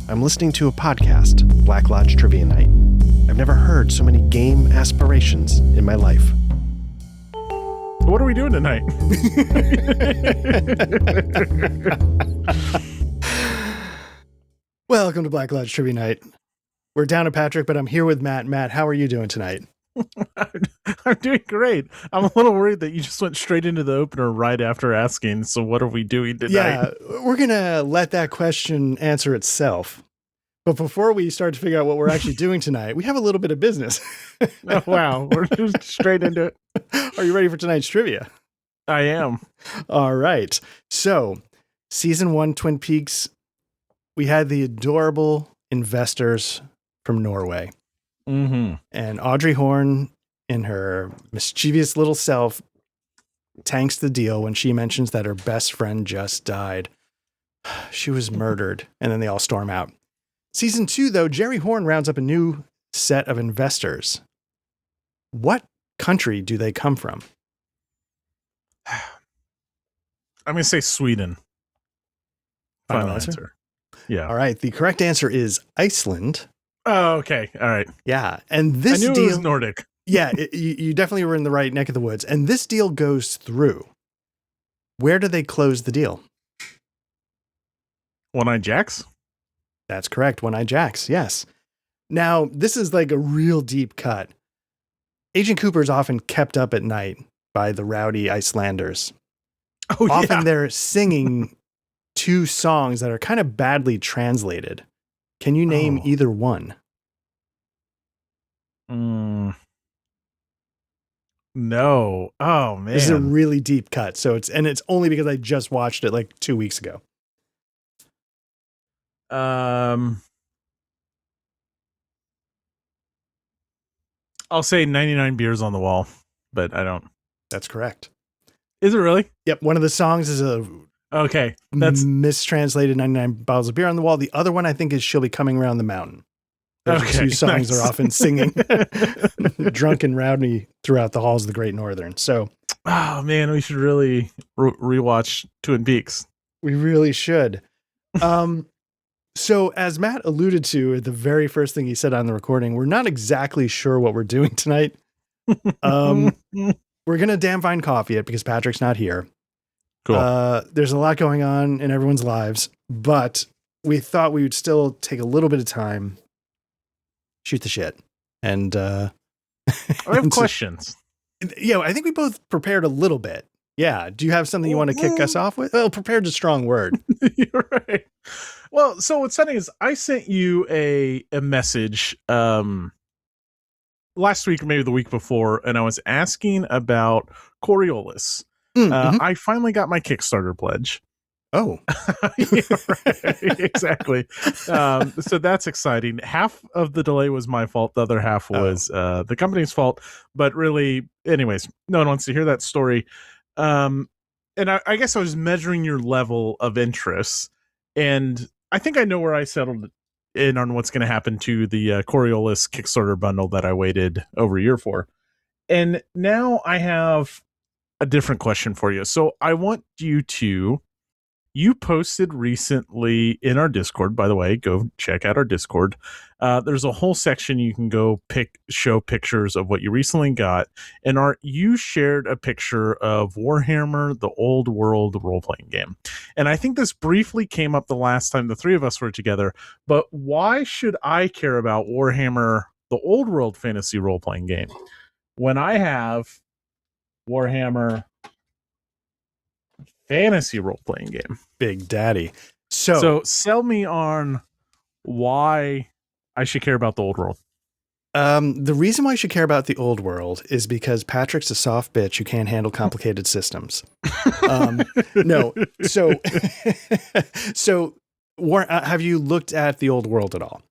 I'm listening to a podcast, Black Lodge Trivia Night. I've never heard so many game aspirations in my life. What are we doing tonight? Welcome to Black Lodge Trivia Night. We're down to Patrick, but I'm here with Matt. Matt, how are you doing tonight? I'm doing great. I'm a little worried that you just went straight into the opener right after asking, so what are we doing tonight? Yeah, we're going to let that question answer itself. But before we start to figure out what we're actually doing tonight, we have a little bit of business. Oh, wow, we're just straight into it. Are you ready for tonight's trivia? I am. All right. So, Season 1 Twin Peaks, we had the adorable investors from Norway. Mm-hmm. And Audrey Horne, in her mischievous little self, tanks the deal when she mentions that her best friend just died. She was murdered, and then they all storm out. Season 2, though, Jerry Horne rounds up a new set of investors. What country do they come from? I'm going to say Sweden. Final answer. Yeah. All right. The correct answer is Iceland. Oh, okay. All right. Yeah. And this I knew deal, it was Nordic. Yeah, you definitely were in the right neck of the woods. And this deal goes through. Where do they close the deal? One-Eyed Jacks? That's correct. One-Eyed Jacks. Yes. Now, this is like a real deep cut. Agent Cooper is often kept up at night by the rowdy Icelanders. Oh, yeah. Often they're singing two songs that are kind of badly translated. Can you name either one? No. Oh, man. This is a really deep cut. So it's only because I just watched it like 2 weeks ago. I'll say 99 Beers on the Wall, but I don't. That's correct. Is it really? Yep. One of the songs is Okay. That's mistranslated 99 Bottles of Beer on the Wall. The other one, I think, is She'll Be Coming Around the Mountain. Those okay, two songs nice. are often singing drunk and rowdy throughout the halls of the Great Northern. So, oh man, we should really rewatch Twin Peaks. We really should. So as Matt alluded to, the very first thing he said on the recording, we're not exactly sure what we're doing tonight. We're going to damn fine coffee it because Patrick's not here. Cool. There's a lot going on in everyone's lives, but we thought we would still take a little bit of time, shoot the shit. And I have questions. Yeah, I think we both prepared a little bit. Yeah. Do you have something you want to kick us off with? Well, prepared's a strong word. You're right. Well, so what's funny is I sent you a message last week or maybe the week before, and I was asking about Coriolis. I finally got my Kickstarter pledge. Oh, yeah, right. Exactly. So that's exciting. Half of the delay was my fault. The other half was the company's fault. But really, anyways, no one wants to hear that story. And I guess I was measuring your level of interest, and I think I know where I settled in on what's going to happen to the Coriolis Kickstarter bundle that I waited over a year for. And now I have a different question for you. So I want you posted recently in our Discord, by the way, go check out our Discord. There's a whole section you can go show pictures of what you recently got. And you shared a picture of Warhammer, the Old World role-playing game. And I think this briefly came up the last time the three of us were together, but why should I care about Warhammer, the Old World fantasy role-playing game, when I have Warhammer fantasy role-playing game? Big Daddy. So sell me on why I should care about the Old World. The reason why you should care about the Old World is because Patrick's a soft bitch who can't handle complicated systems. No. So have you looked at the Old World at all?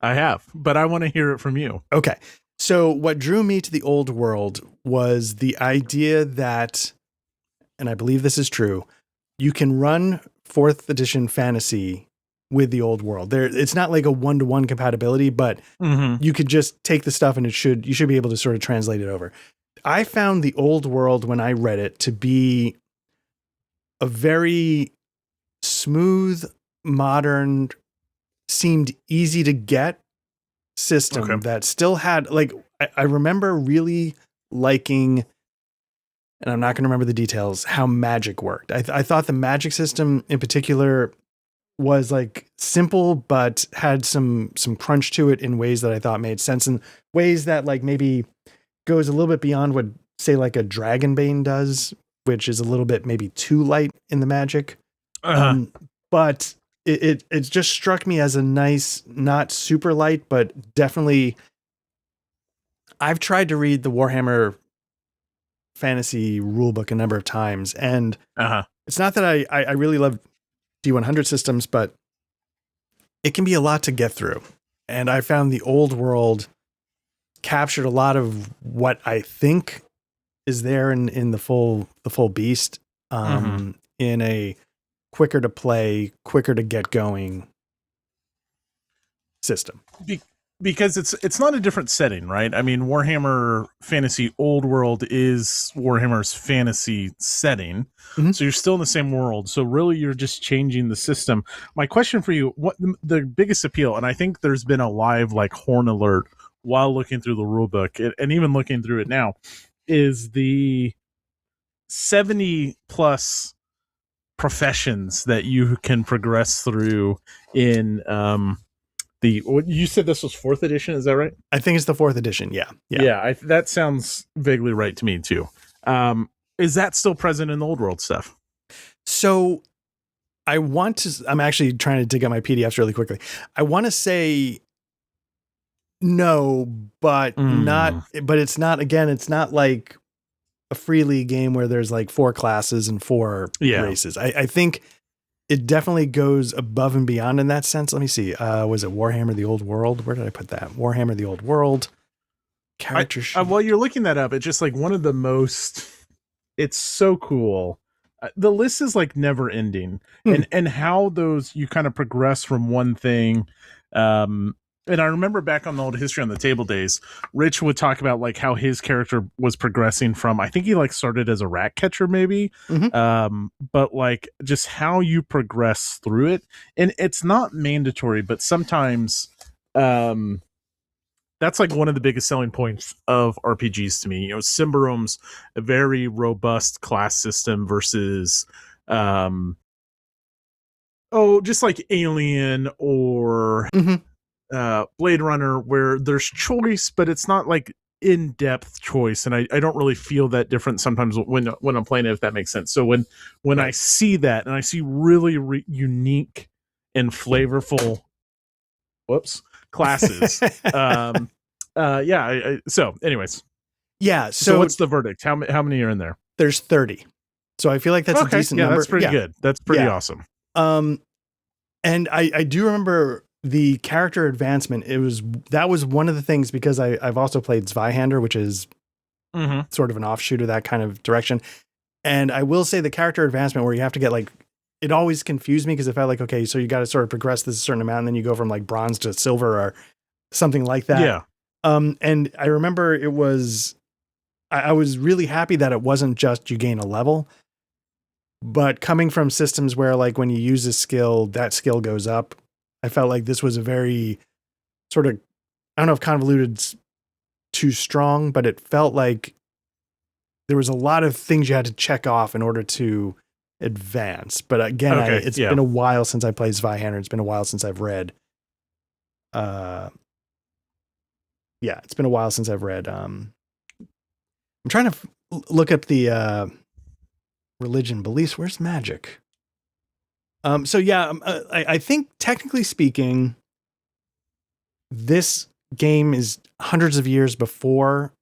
I have, but I want to hear it from you. Okay. So what drew me to the Old World was the idea that, and I believe this is true, you can run 4th edition fantasy with the Old World. It's not like a 1-to-1 compatibility, but you could just take the stuff and you should be able to sort of translate it over. I found the Old World when I read it to be a very smooth, modern seemed easy to get system Okay. that still had like I remember really liking, and I'm not going to remember the details, how magic worked. I thought the magic system in particular was like simple, but had some crunch to it in ways that I thought made sense, and ways that like maybe goes a little bit beyond what say like a Dragonbane does, which is a little bit maybe too light in the magic. But it just struck me as a nice, not super light, but definitely. I've tried to read the Warhammer fantasy rulebook a number of times, and it's not that I really love D100 systems, but it can be a lot to get through. And I found the old world captured a lot of what I think is there in the full beast, in a quicker to play, quicker to get going system. Because it's not a different setting, right? I mean, Warhammer Fantasy Old World is Warhammer's fantasy setting. Mm-hmm. So you're still in the same world. So really you're just changing the system. My question for you, what the biggest appeal, and I think there's been a live like horn alert while looking through the rulebook and even looking through it now, is the 70 plus professions that you can progress through in you said this was 4th edition, is that right? I think it's the 4th edition. Yeah. That sounds vaguely right to me too. Is that still present in the old world stuff? So I'm actually trying to dig out my PDFs really quickly. I want to say no, but it's not, again, it's not like a free league game where there's like 4 classes and 4 races. I think it definitely goes above and beyond in that sense. Let me see. Was it Warhammer the Old World? Where did I put that? Warhammer the Old World. Character sheet. While you're looking that up, it's just like one of the most... It's so cool. The list is like never ending. And how those... You kind of progress from one thing... and I remember back on the old History on the Table days, Rich would talk about like how his character was progressing from, I think he like started as a rat catcher maybe, but like just how you progress through it. And it's not mandatory, but sometimes that's like one of the biggest selling points of RPGs to me. You know, Symbarom's a very robust class system versus just like Alien or Blade Runner, where there's choice, but it's not like in-depth choice, and I don't really feel that different sometimes when I'm playing it, if that makes sense. So when I see that, and I see really unique and flavorful classes, so anyways, so what's the verdict? How many are in there? There's 30, so I feel like that's a decent number. That's pretty good. That's pretty awesome. And I do remember the character advancement. That was one of the things, because I've also played Zweihander, which is sort of an offshoot of that kind of direction. And I will say the character advancement where you have to get like, it always confused me, because it felt like, okay, so you got to sort of progress this a certain amount, and then you go from like bronze to silver or something like that. Yeah. And I remember I was really happy that it wasn't just you gain a level, but coming from systems where like when you use a skill, that skill goes up, I felt like this was a very sort of, I don't know if convoluted's too strong, but it felt like there was a lot of things you had to check off in order to advance. But again, it's been a while since I played Zweihander. It's been a while since I've read. It's been a while since I've read. I'm trying to look up the religion beliefs. Where's magic? I think technically speaking, this game is hundreds of years before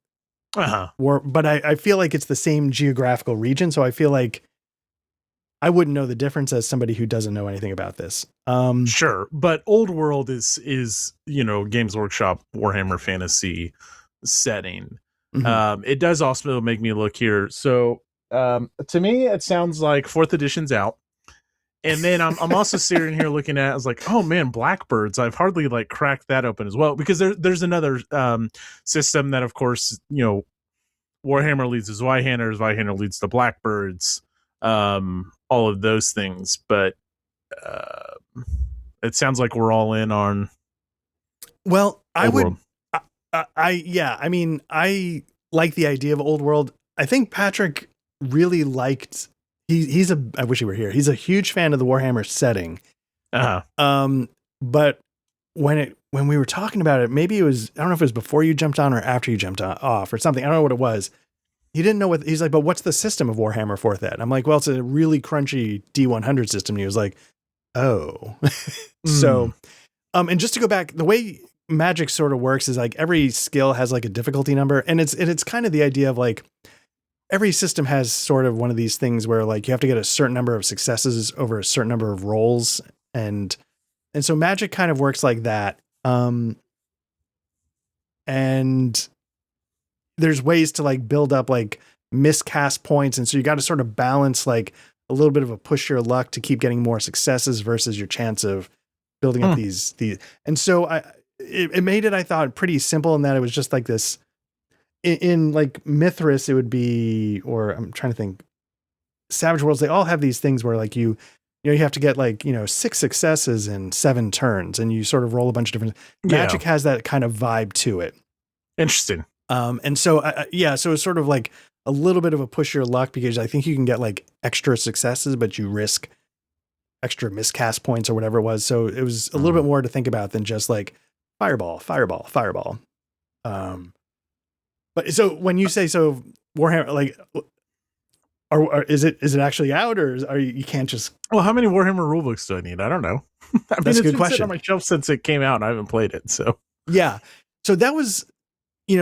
war, but I feel like it's the same geographical region. So I feel like I wouldn't know the difference as somebody who doesn't know anything about this. Sure. But Old World is, Games Workshop Warhammer Fantasy setting. It does also make me look here. So, to me, it sounds like 4th edition's out. And then I'm also sitting here looking at, I was like, oh man, Blackbirds. I've hardly like cracked that open as well, because there's another system that, of course, Warhammer leads to Zweihander leads to Blackbirds, all of those things. But It sounds like we're all in on Well, I Old would, World. yeah, I mean, I like the idea of Old World. I think Patrick really liked, I wish he were here. He's a huge fan of the Warhammer setting. Uh-huh. But when we were talking about it, maybe it was, I don't know if it was before you jumped on or after you jumped off or something. I don't know what it was. He didn't know he's like, but what's the system of Warhammer 4th Ed? I'm like, well, it's a really crunchy D100 system. And he was like, oh. So, and just to go back, the way Magic sort of works is like every skill has like a difficulty number. And it's kind of the idea of like, every system has sort of one of these things where like you have to get a certain number of successes over a certain number of rolls. And so Magic kind of works like that. And there's ways to like build up like miscast points. And so you got to sort of balance like a little bit of a push your luck to keep getting more successes versus your chance of building up these. And so it made it, I thought, pretty simple in that it was just like this in like Mithras, it would be, or I'm trying to think, Savage Worlds, they all have these things where like you have to get like, 6 successes in 7 turns and you sort of roll a bunch of different. Magic has that kind of vibe to it. Interesting. And so, so it's sort of like a little bit of a push your luck because I think you can get like extra successes, but you risk extra miscast points or whatever it was. So it was a little bit more to think about than just like fireball. But so when you say so Warhammer, like, is it actually out or are you can't just, well, how many Warhammer rulebooks do I need? I don't know. That's a good question. It's been on my shelf since it came out and I haven't played it. So yeah. So that was,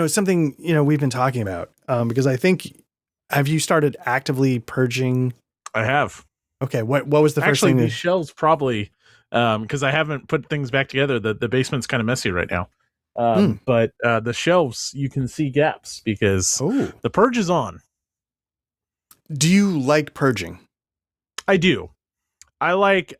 something, we've been talking about, because I think, have you started actively purging? I have. Okay. What was the first thing? These shelves probably, because I haven't put things back together. The basement's kind of messy right now. But the shelves, you can see gaps because the purge is on. Do you like purging? I do. I like,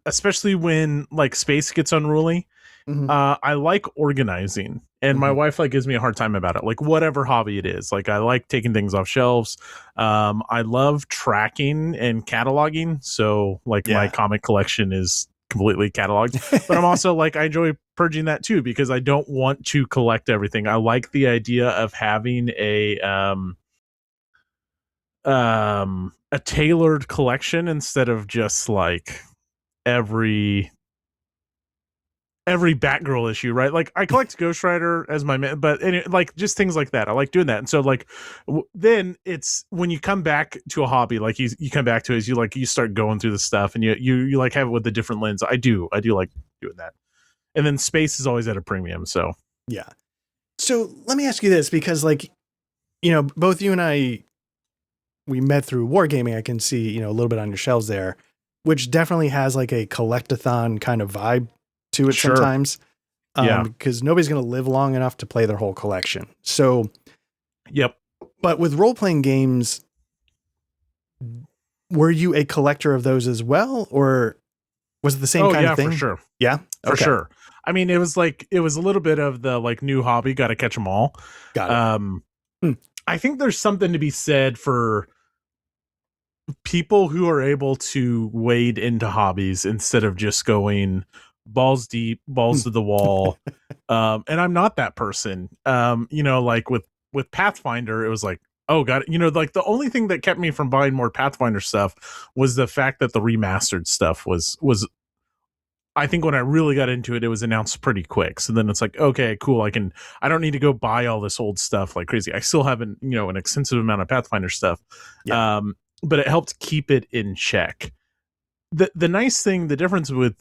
especially when like space gets unruly. Mm-hmm. I like organizing, and my wife like gives me a hard time about it. Like whatever hobby it is, like I like taking things off shelves. I love tracking and cataloging. So like my comic collection is completely cataloged, but I'm also like, I enjoy purging that too, because I don't want to collect everything. I like the idea of having a tailored collection instead of just like every Batgirl issue, right? Like I collect Ghost Rider as my man, but like just things like that. I like doing that. And so like then it's when you come back to a hobby, like you come back to it, is you start going through the stuff and you like have it with a different lens. I do like doing that. And then space is always at a premium. So yeah. So let me ask you this, because like, both you and I, we met through wargaming. I can see, a little bit on your shelves there, which definitely has like a collectathon kind of vibe to it sometimes. Because nobody's going to live long enough to play their whole collection. So, yep. But with role-playing games, were you a collector of those as well? Or was it the same kind of thing? For sure. Yeah, for sure. I mean, it was a little bit of the like new hobby, got to catch them all. Got it. I think there's something to be said for people who are able to wade into hobbies instead of just going balls deep, balls to the wall. And I'm not that person. Like with Pathfinder, it was like, oh god, like the only thing that kept me from buying more Pathfinder stuff was the fact that the remastered stuff was I think when I really got into it, it was announced pretty quick. So then it's like, okay, cool. I don't need to go buy all this old stuff like crazy. I still have an extensive amount of Pathfinder stuff. Yeah. But it helped keep it in check. The nice thing, the difference with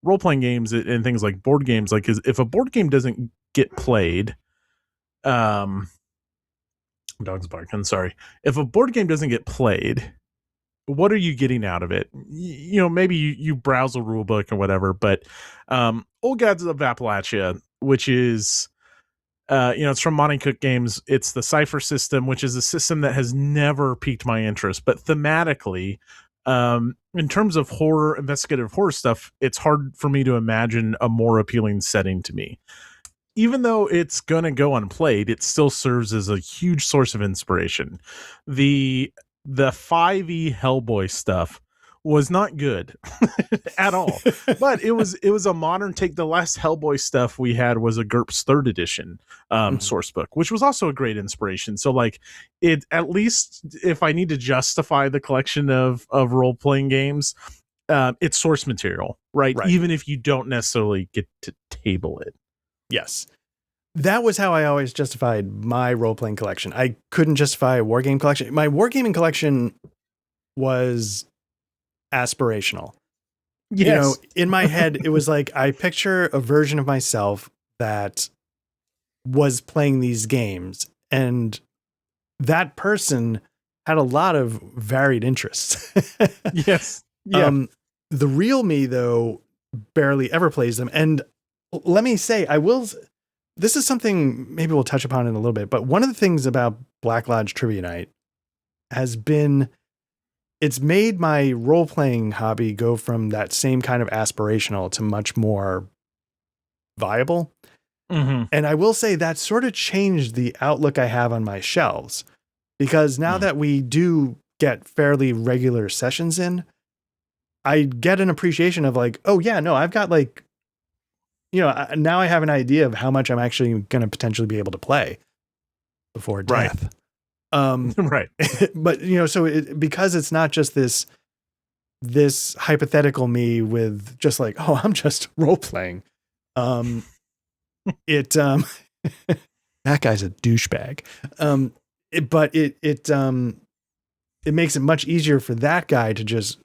role-playing games and things like board games, like, is if a board game doesn't get played, dog's barking, sorry. If a board game doesn't get played, what are you getting out of it? Maybe you browse a rule book or whatever, but Old Gods of Appalachia, which is it's from Monty Cook Games. It's the Cypher system, which is a system that has never piqued my interest, but thematically, in terms of horror, investigative horror stuff, it's hard for me to imagine a more appealing setting to me. Even though it's gonna go unplayed, it still serves as a huge source of inspiration. The 5e Hellboy stuff was not good at all. But it was a modern take. The last Hellboy stuff we had was a GURPS 3rd edition source book, which was also a great inspiration. So like it, at least if I need to justify the collection of role-playing games, it's source material, right? Even if you don't necessarily get to table it. Yes. That was how I always justified my role-playing collection. I couldn't justify a wargame collection. My wargaming collection was aspirational. Yes. You know, in my head, it was like I picture a version of myself that was playing these games, and that person had a lot of varied interests. Yes. Yeah. The real me, though, barely ever plays them. And let me say, this is something maybe we'll touch upon in a little bit, but one of the things about Black Lodge Trivia Night has been, it's made my role-playing hobby go from that same kind of aspirational to much more viable. Mm-hmm. And I will say that sort of changed the outlook I have on my shelves, because now that we do get fairly regular sessions in, I get an appreciation of like, oh yeah, no, I've got like, you know, now I have an idea of how much I'm actually going to potentially be able to play before death. Right. But you know, so because it's not just this hypothetical me with just like, oh, I'm just role playing. That guy's a douchebag. It makes it much easier for that guy to just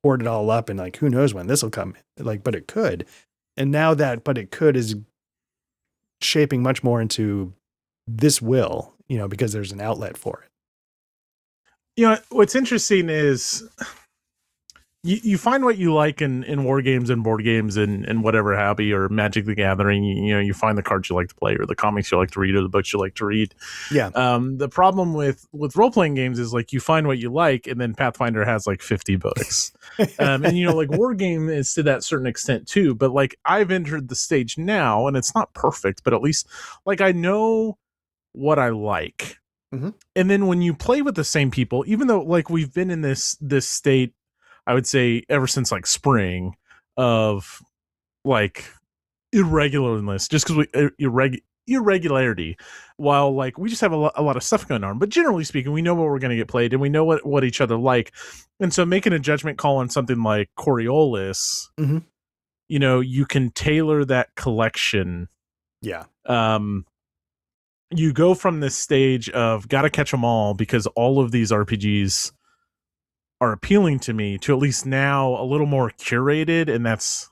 hoard it all up and like, who knows when this will come. Like, but it could. And now that, but it could is shaping much more into this will, you know, because there's an outlet for it. You know, what's interesting is you find what you like in war games and board games and whatever hobby or Magic the Gathering. You know, you find the cards you like to play or the comics you like to read or the books you like to read. Yeah. The problem with role-playing games is like you find what you like and then Pathfinder has like 50 books. And you know, like war game is to that certain extent too, but like I've entered the stage now and it's not perfect, but at least like I know what I like. Mm-hmm. And then when you play with the same people, even though like we've been in this state, I would say ever since like spring of like irregularness, just because irregularity, while like we just have a lot of stuff going on, but generally speaking, we know what we're going to get played and we know what each other like. And so making a judgment call on something like Coriolis, mm-hmm. you know, you can tailor that collection. Yeah. You go from this stage of gotta catch them all because all of these RPGs are appealing to me to at least now a little more curated, and that's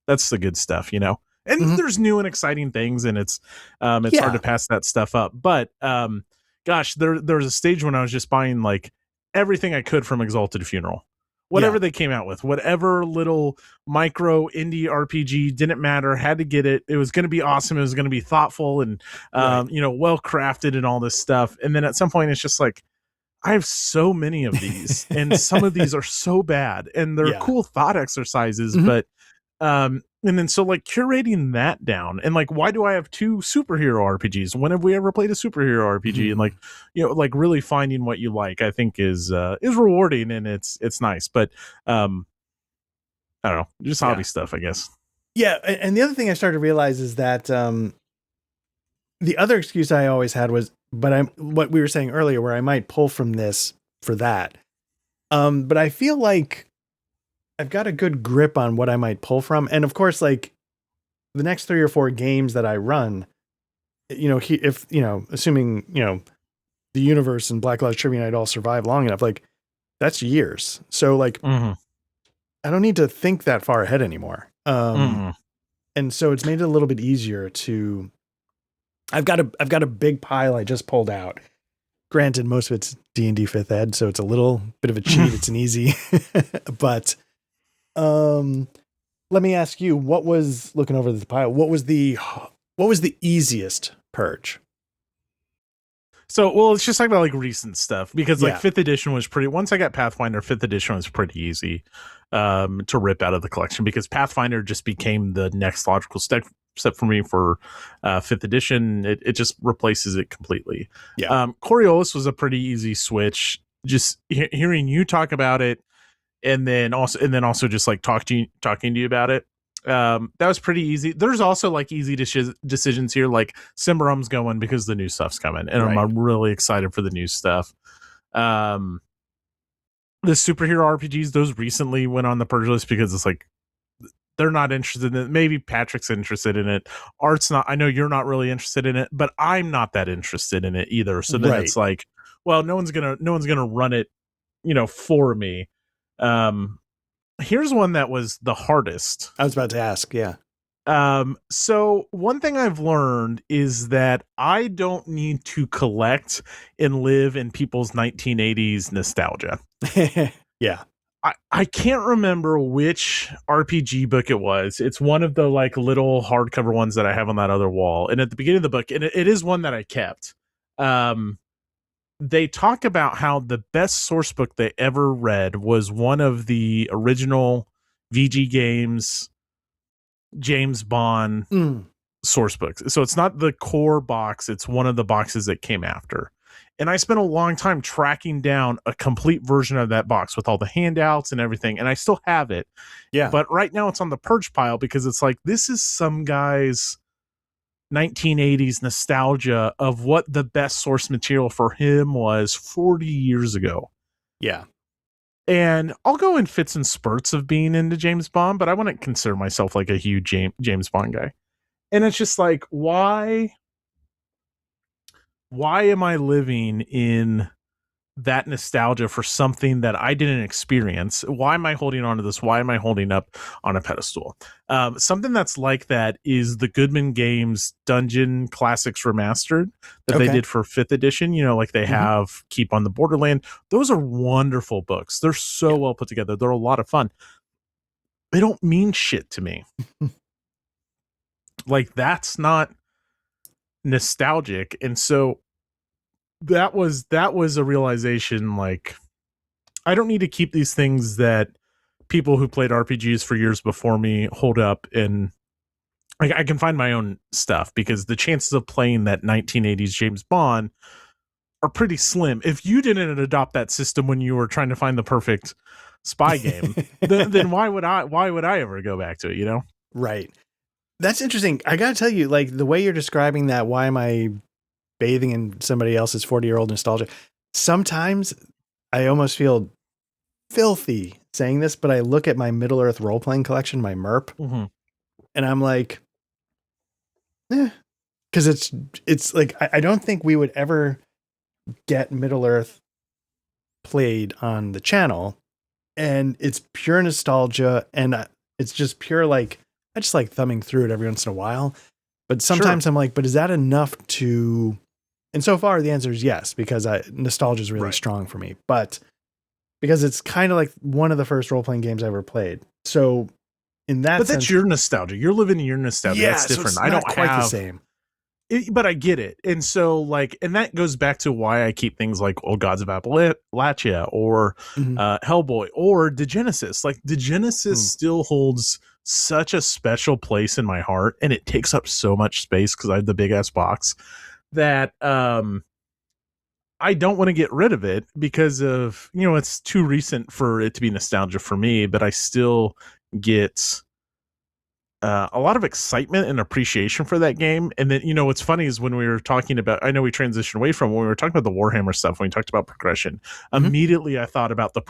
the good stuff, you know. And mm-hmm. there's new and exciting things, and it's hard to pass that stuff up. But gosh, there's a stage when I was just buying like everything I could from Exalted Funeral, whatever they came out with, whatever little micro indie RPG, didn't matter, had to get it. It was going to be awesome. It was going to be thoughtful and you know, well crafted and all this stuff. And then at some point, it's just like, I have so many of these and some of these are so bad and they're cool thought exercises, mm-hmm. but and then so like curating that down and like, why do I have 2 superhero RPGs? When have we ever played a superhero RPG? Mm-hmm. And like, you know, like really finding what you like, I think is rewarding and it's nice, but I don't know, just hobby stuff, I guess. Yeah. And the other thing I started to realize is that the other excuse I always had was, what we were saying earlier, where I might pull from this for that. But I feel like I've got a good grip on what I might pull from. And of course, like the next 3 or 4 games that I run, you know, if, you know, assuming, you know, the universe and Black Lodge Trivia Night all survive long enough, like that's years. So like, mm-hmm. I don't need to think that far ahead anymore. Mm-hmm. And so it's made it a little bit easier to, I've got a big pile I just pulled out. Granted, most of it's D&D 5th ed, so it's a little bit of a cheat. It's an easy, but let me ask you, what was, looking over the pile, what was the easiest purge? So, well, let's just talk about like recent stuff because like 5th edition was pretty, once I got Pathfinder, 5th edition was pretty easy to rip out of the collection because Pathfinder just became the next logical step for me for 5th edition. It just replaces it completely. Coriolis was a pretty easy switch. Just hearing you talk about it and then also just like talking to you about it. That was pretty easy. There's also like easy decisions here, like Simbarum's going because the new stuff's coming, and Right. I'm really excited for the new stuff. The superhero RPGs, those recently went on the purge list because it's like they're not interested in it. Maybe Patrick's interested in it. Art's not. I know you're not really interested in it, but I'm not that interested in it either. So then it's like, well, no one's gonna run it, for me. Here's one that was the hardest. I was about to ask, yeah. So one thing I've learned is that I don't need to collect and live in people's 1980s nostalgia. Yeah. I can't remember which RPG book it was. It's one of the like little hardcover ones that I have on that other wall. And at the beginning of the book, and it is one that I kept. They talk about how the best source book they ever read was one of the original VG Games James Bond source books. So it's not the core box, it's one of the boxes that came after. And I spent a long time tracking down a complete version of that box with all the handouts and everything, and I still have it. Yeah. But right now it's on the purge pile because it's like, this is some guy's 1980s nostalgia of what the best source material for him was 40 years ago. Yeah. And I'll go in fits and spurts of being into James Bond, but I wouldn't consider myself like a huge James Bond guy. And it's just like, why am I living in that nostalgia for something that I didn't experience? Why am I holding on to this? Why am I holding up on a pedestal? Something that's like that is the Goodman Games Dungeon Classics Remastered that they did for 5th edition. Like they have Keep on the Borderland. Those are wonderful books. They're so well put together. They're a lot of fun. They don't mean shit to me. Like, that's not nostalgic. And so that was a realization, like, I don't need to keep these things that people who played RPGs for years before me hold up, and I can find my own stuff, because the chances of playing that 1980s James Bond are pretty slim. If you didn't adopt that system when you were trying to find the perfect spy game, then why would I ever go back to it, Right. That's interesting. I gotta tell you, like, the way you're describing that, why am I bathing in somebody else's 40-year-old nostalgia? Sometimes I almost feel filthy saying this, but I look at my Middle Earth role-playing collection, my MERP, and I'm like, because it's like, I don't think we would ever get Middle Earth played on the channel, and it's pure nostalgia, and it's just pure, like, I just like thumbing through it every once in a while. But sometimes I'm like, but is that enough to... And so far the answer is yes, because nostalgia is really strong for me, but because it's kind of like one of the first role-playing games I ever played. So in that sense, that's your nostalgia. You're living in your nostalgia. Yeah, that's different. So I don't quite have the same. But I get it. And so, like, and that goes back to why I keep things like Old Gods of Appalachia or Hellboy or Degenesis. Like, Degenesis still holds such a special place in my heart, and it takes up so much space because I have the big ass box that I don't want to get rid of it because of, it's too recent for it to be nostalgia for me, but I still get a lot of excitement and appreciation for that game. And then, what's funny is when we were talking about, I know we transitioned away from when we were talking about the Warhammer stuff, when we talked about progression, immediately I thought about the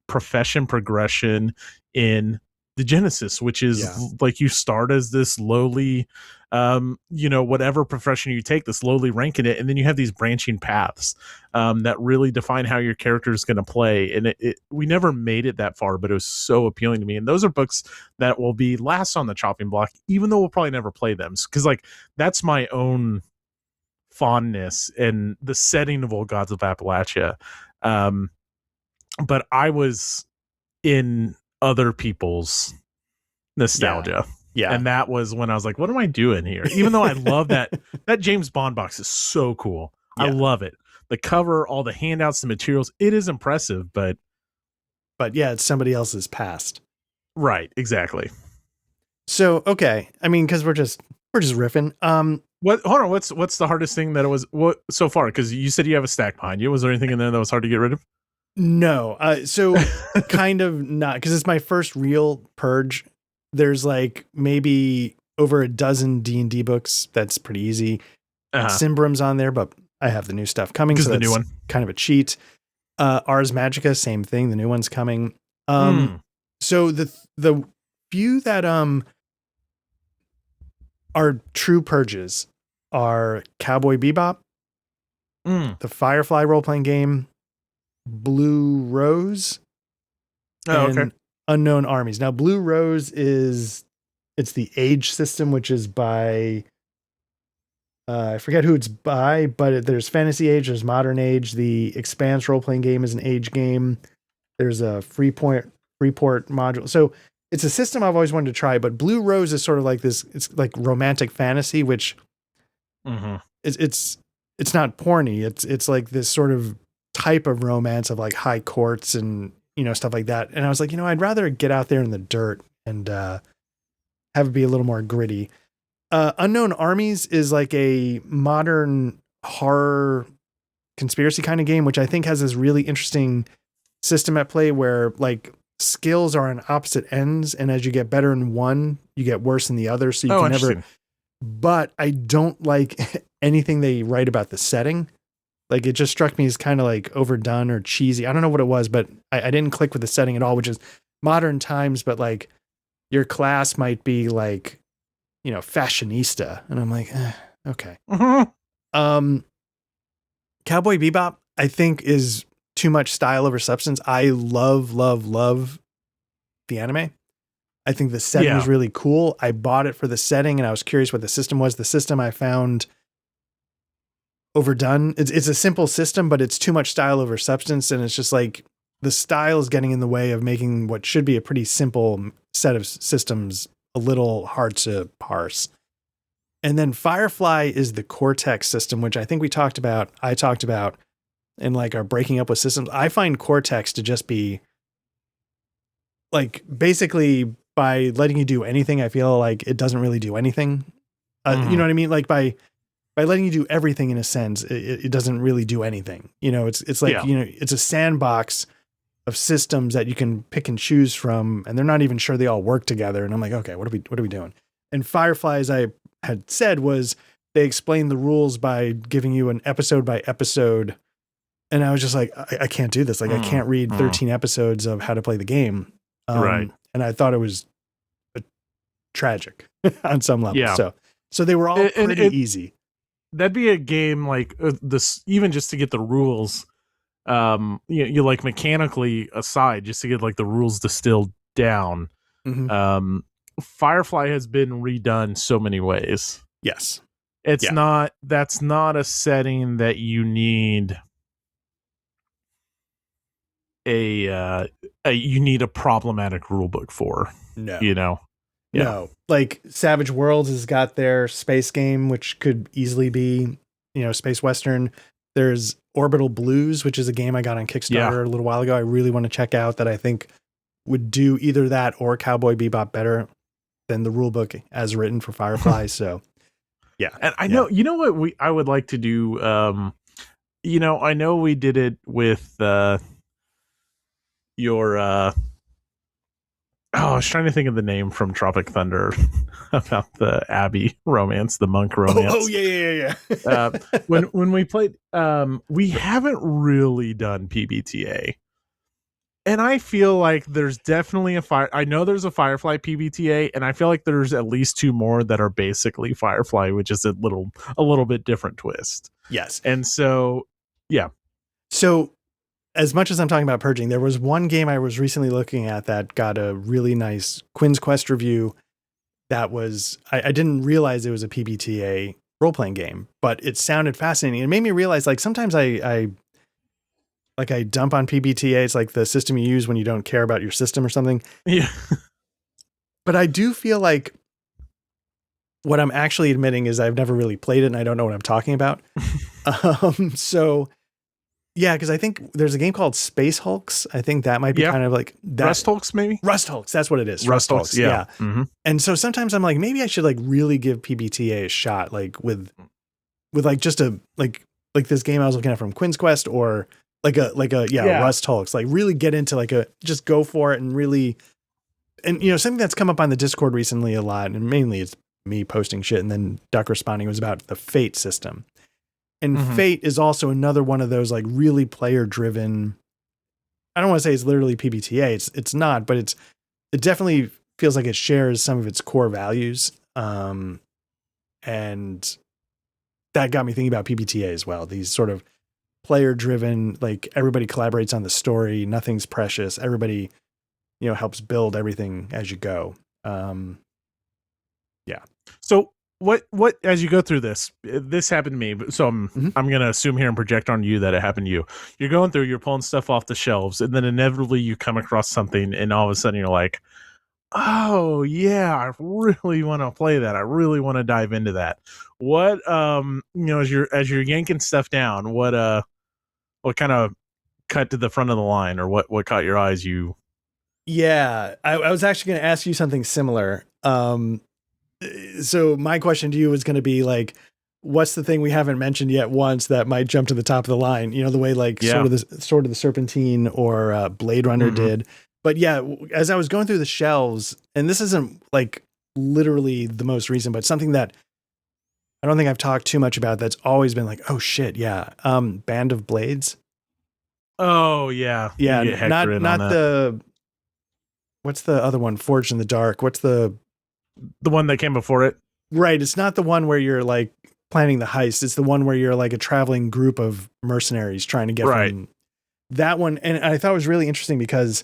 profession progression in the Genesis, which is like, you start as this lowly, whatever profession you take, this lowly rank in it, and then you have these branching paths that really define how your character is going to play. And we never made it that far, but it was so appealing to me. And those are books that will be last on the chopping block, even though we'll probably never play them, because like, that's my own fondness and the setting of Old Gods of Appalachia. But I was in other people's nostalgia. Yeah. And that was when I was like, what am I doing here? Even though I love that James Bond box is so cool. Yeah. I love it. The cover, all the handouts, the materials, it is impressive, but yeah, it's somebody else's past. Right, exactly. So, okay. I mean, cuz we're just riffing. Hold on, what's the hardest thing that it was so far? Cuz you said you have a stack behind you. Was there anything in there that was hard to get rid of? No. So kind of not, because it's my first real purge. There's like maybe over a dozen D&D books. That's pretty easy. Simbrum's on there, but I have the new stuff coming. Because so the that's new one. kind of a cheat. Ars Magica, same thing. The new one's coming. So the few that are true purges are Cowboy Bebop, the Firefly role-playing game, Blue Rose, and Unknown Armies. Now, Blue Rose it's the Age system, which is by I forget who it's by, but there's Fantasy Age, there's Modern Age. The Expanse role-playing game is an Age game. There's a Freeport module. So it's a system I've always wanted to try, but Blue Rose is sort of like this. It's like romantic fantasy, which it's not porny. It's like this sort of type of romance of like high courts and, stuff like that. And I was like, I'd rather get out there in the dirt and have it be a little more gritty. Unknown Armies is like a modern horror conspiracy kind of game, which I think has this really interesting system at play where like skills are on opposite ends. And as you get better in one, you get worse in the other. So you can never, but I don't like anything they write about the setting. Like it just struck me as kind of like overdone or cheesy. I don't know what it was, but I didn't click with the setting at all, which is modern times, but like your class might be like, fashionista. And I'm like, okay. Cowboy Bebop, I think, is too much style over substance. I love the anime. I think the setting is really cool. I bought it for the setting and I was curious what the system was. The system I found overdone. It's a simple system, but it's too much style over substance. And it's just like the style is getting in the way of making what should be a pretty simple set of systems a little hard to parse. And then Firefly is the Cortex system, which I think I talked about in like our breaking up with systems. I find Cortex to just be like, basically by letting you do anything, I feel like it doesn't really do anything. You know what I mean? Like by letting you do everything in a sense, it doesn't really do anything. It's like, it's a sandbox of systems that you can pick and choose from, and they're not even sure they all work together. And I'm like, okay, what are we doing? And Firefly, as I had said, was they explained the rules by giving you an episode by episode. And I was just like, I can't do this. Like, I can't read 13 episodes of how to play the game. Right. And I thought it was tragic on some level. Yeah. So they were all pretty easy. That'd be a game like this, even just to get the rules, you like mechanically aside, just to get like the rules distilled down. Firefly has been redone so many ways. Yes. That's not a setting that you need you need a problematic rule book for. No. No. Like Savage Worlds has got their space game, which could easily be, space western. There's Orbital Blues, which is a game I got on Kickstarter a little while ago. I really want to check out that I think would do either that or Cowboy Bebop better than the rule book as written for Firefly. So yeah. And I know, what I would like to do. I know we did it with your I was trying to think of the name from Tropic Thunder about the Abbey romance, the monk romance. Oh yeah. When we played, we haven't really done PBTA, and I feel like there's definitely I know there's a Firefly PBTA, and I feel like there's at least two more that are basically Firefly, which is a little bit different twist. Yes, and so yeah. So, as much as I'm talking about purging, there was one game I was recently looking at that got a really nice Quinn's Quest review. That was, I didn't realize it was a PBTA role-playing game, but it sounded fascinating. It made me realize, like, sometimes I dump on PBTA. It's like the system you use when you don't care about your system or something. Yeah. But I do feel like what I'm actually admitting is I've never really played it and I don't know what I'm talking about. So yeah, because I think there's a game called Space Hulks. I think that might be kind of like that. Rust Hulks, maybe? Rust Hulks, that's what it is. Rust Hulks, yeah. Mm-hmm. And so sometimes I'm like, maybe I should like really give PBTA a shot, like with like just a like this game I was looking at from Quinn's Quest or Yeah. Rust Hulks, like really get into like just go for it and really, and something that's come up on the Discord recently a lot, and mainly it's me posting shit and then Duck responding, was about the Fate system. And Fate is also another one of those like really player driven. I don't want to say it's literally PBTA. It's not, but it definitely feels like it shares some of its core values. And that got me thinking about PBTA as well. These sort of player driven, like everybody collaborates on the story. Nothing's precious. Everybody, helps build everything as you go. Yeah. So what as you go through this happened to me, so I'm going to assume here and project on you that it happened to you. You're going through, you're pulling stuff off the shelves, and then inevitably you come across something, and all of a sudden you're like, oh yeah, I really want to play that. I really want to dive into that. What as you're yanking stuff down, what kind of cut to the front of the line, or what caught your eyes? Yeah, I was actually going to ask you something similar. So my question to you was going to be like, what's the thing we haven't mentioned yet once that might jump to the top of the line? The way like sort of the Serpentine or Blade Runner did. But yeah, as I was going through the shelves, and this isn't like literally the most recent, but something that I don't think I've talked too much about that's always been like, oh shit, yeah. Band of Blades. Oh yeah. Yeah, not the, what's the other one? Forged in the Dark. What's the one that came before it? Right. It's not the one where you're like planning the heist. It's the one where you're like a traveling group of mercenaries trying to get from that one. And I thought it was really interesting because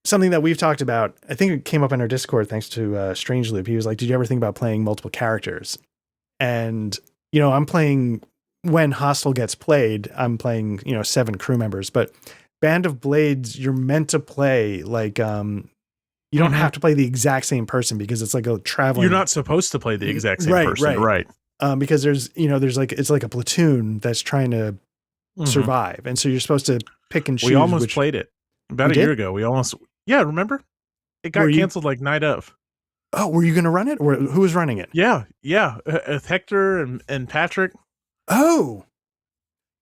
something that we've talked about, I think it came up in our Discord, thanks to Strange Loop. He was like, did you ever think about playing multiple characters? And, I'm playing, when Hostile gets played, I'm playing, 7 crew members, but Band of Blades, you're meant to play like, you don't have to play the exact same person because it's like a traveling. You're not supposed to play the exact same person. Right. Because there's like, it's like a platoon that's trying to survive. And so you're supposed to pick and choose. We almost played it about a year ago. Remember? It got canceled like night of. Oh, were you going to run it, or who was running it? Yeah. Hector and Patrick. Oh,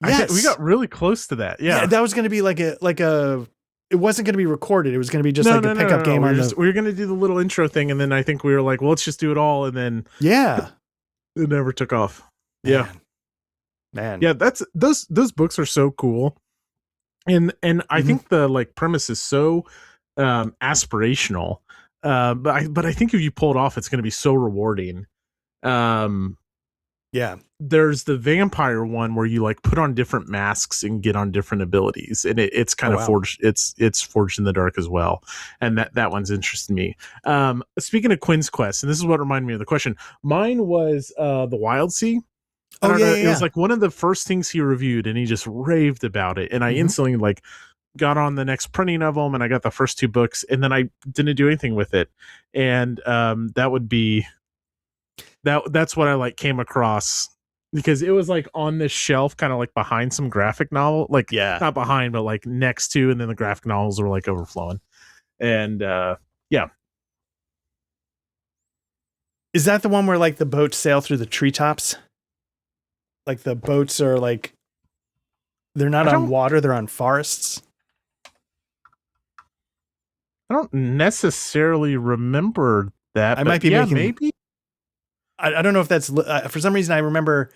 yes. We got really close to that. Yeah. That was going to be like a. It wasn't going to be recorded. It was going to be just a pickup game. We were going to do the little intro thing, and then I think we were like, well, let's just do it all, and then it never took off. Man. Yeah, that's those books are so cool, and I think the like premise is so aspirational, but I think if you pull it off, it's going to be so rewarding. There's the vampire one where you like put on different masks and get on different abilities, and it's kind of forged. It's Forged in the Dark as well, and that one's interesting me. Speaking of Quinn's Quest, and this is what reminded me of the question. Mine was the Wild Sea. It was like one of the first things he reviewed, and he just raved about it, and I instantly like got on the next printing of them, and I got the first 2 books, and then I didn't do anything with it, and that would be that's what I like came across. Because it was like on this shelf, kind of like behind some graphic novel, like not behind, but like next to, and then the graphic novels were like overflowing. And is that the one where like the boats sail through the treetops? Like the boats are like, they're not on water, they're on forests. I don't necessarily remember that. I might be maybe. I don't know if that's for some reason I remember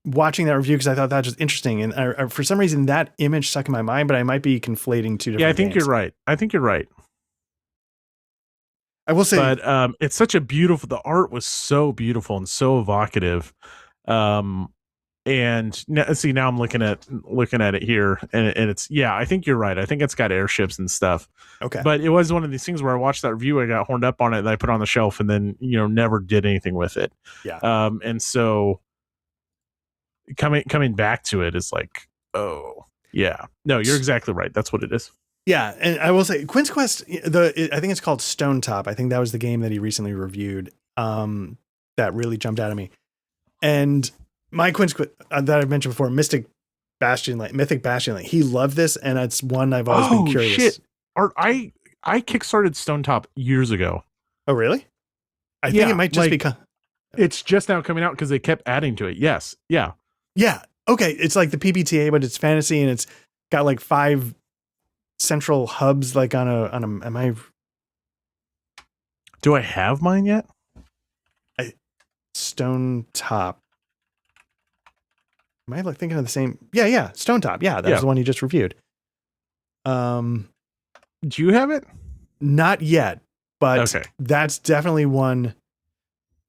watching that review because I thought that was interesting, and for some reason that image stuck in my mind, but I might be conflating 2 different. I think you're right. I will say, but it's such a beautiful. The art was so beautiful and so evocative. And now I'm looking at it here, and it's I think you're right. I think it's got airships and stuff. Okay, but it was one of these things where I watched that review, I got horned up on it, and I put it on the shelf, and then never did anything with it. And so coming back to it is like, oh yeah, no, you're exactly right. That's what it is. Yeah, and I will say Quinn's Quest. I think it's called Stone Top. I think that was the game that he recently reviewed. That really jumped out at me, and my Quinn's Quest that I've mentioned before, Mythic Bastion, he loved this, and it's one I've always been curious. Shit. I kickstarted Stone Top years ago. Oh, really? I think it might just be. It's just now coming out because they kept adding to it. Yes. Yeah. Yeah. Okay, it's like the PBTA, but it's fantasy, and it's got like 5 central hubs, like on a. Am I Do I have mine yet? Stone Top? Am I like thinking of the same? Yeah, Stone Top. Yeah, that was the one you just reviewed. Do you have it? Not yet, but Okay. that's definitely one.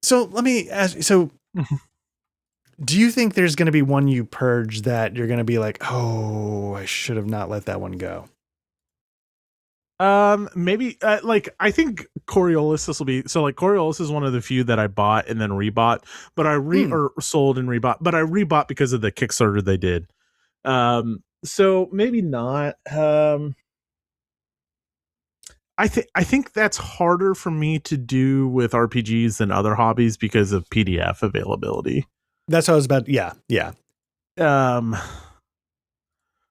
So let me ask. So, do you think there's going to be one you purge that you're going to be like, oh, I should have not let that one go? Maybe like I think Coriolis. This will be so. Like Coriolis is one of the few that I bought and then rebought, but I or sold and rebought, but I rebought because of the Kickstarter they did. So maybe not. I think that's harder for me to do with RPGs than other hobbies because of PDF availability. That's what I was about. Yeah.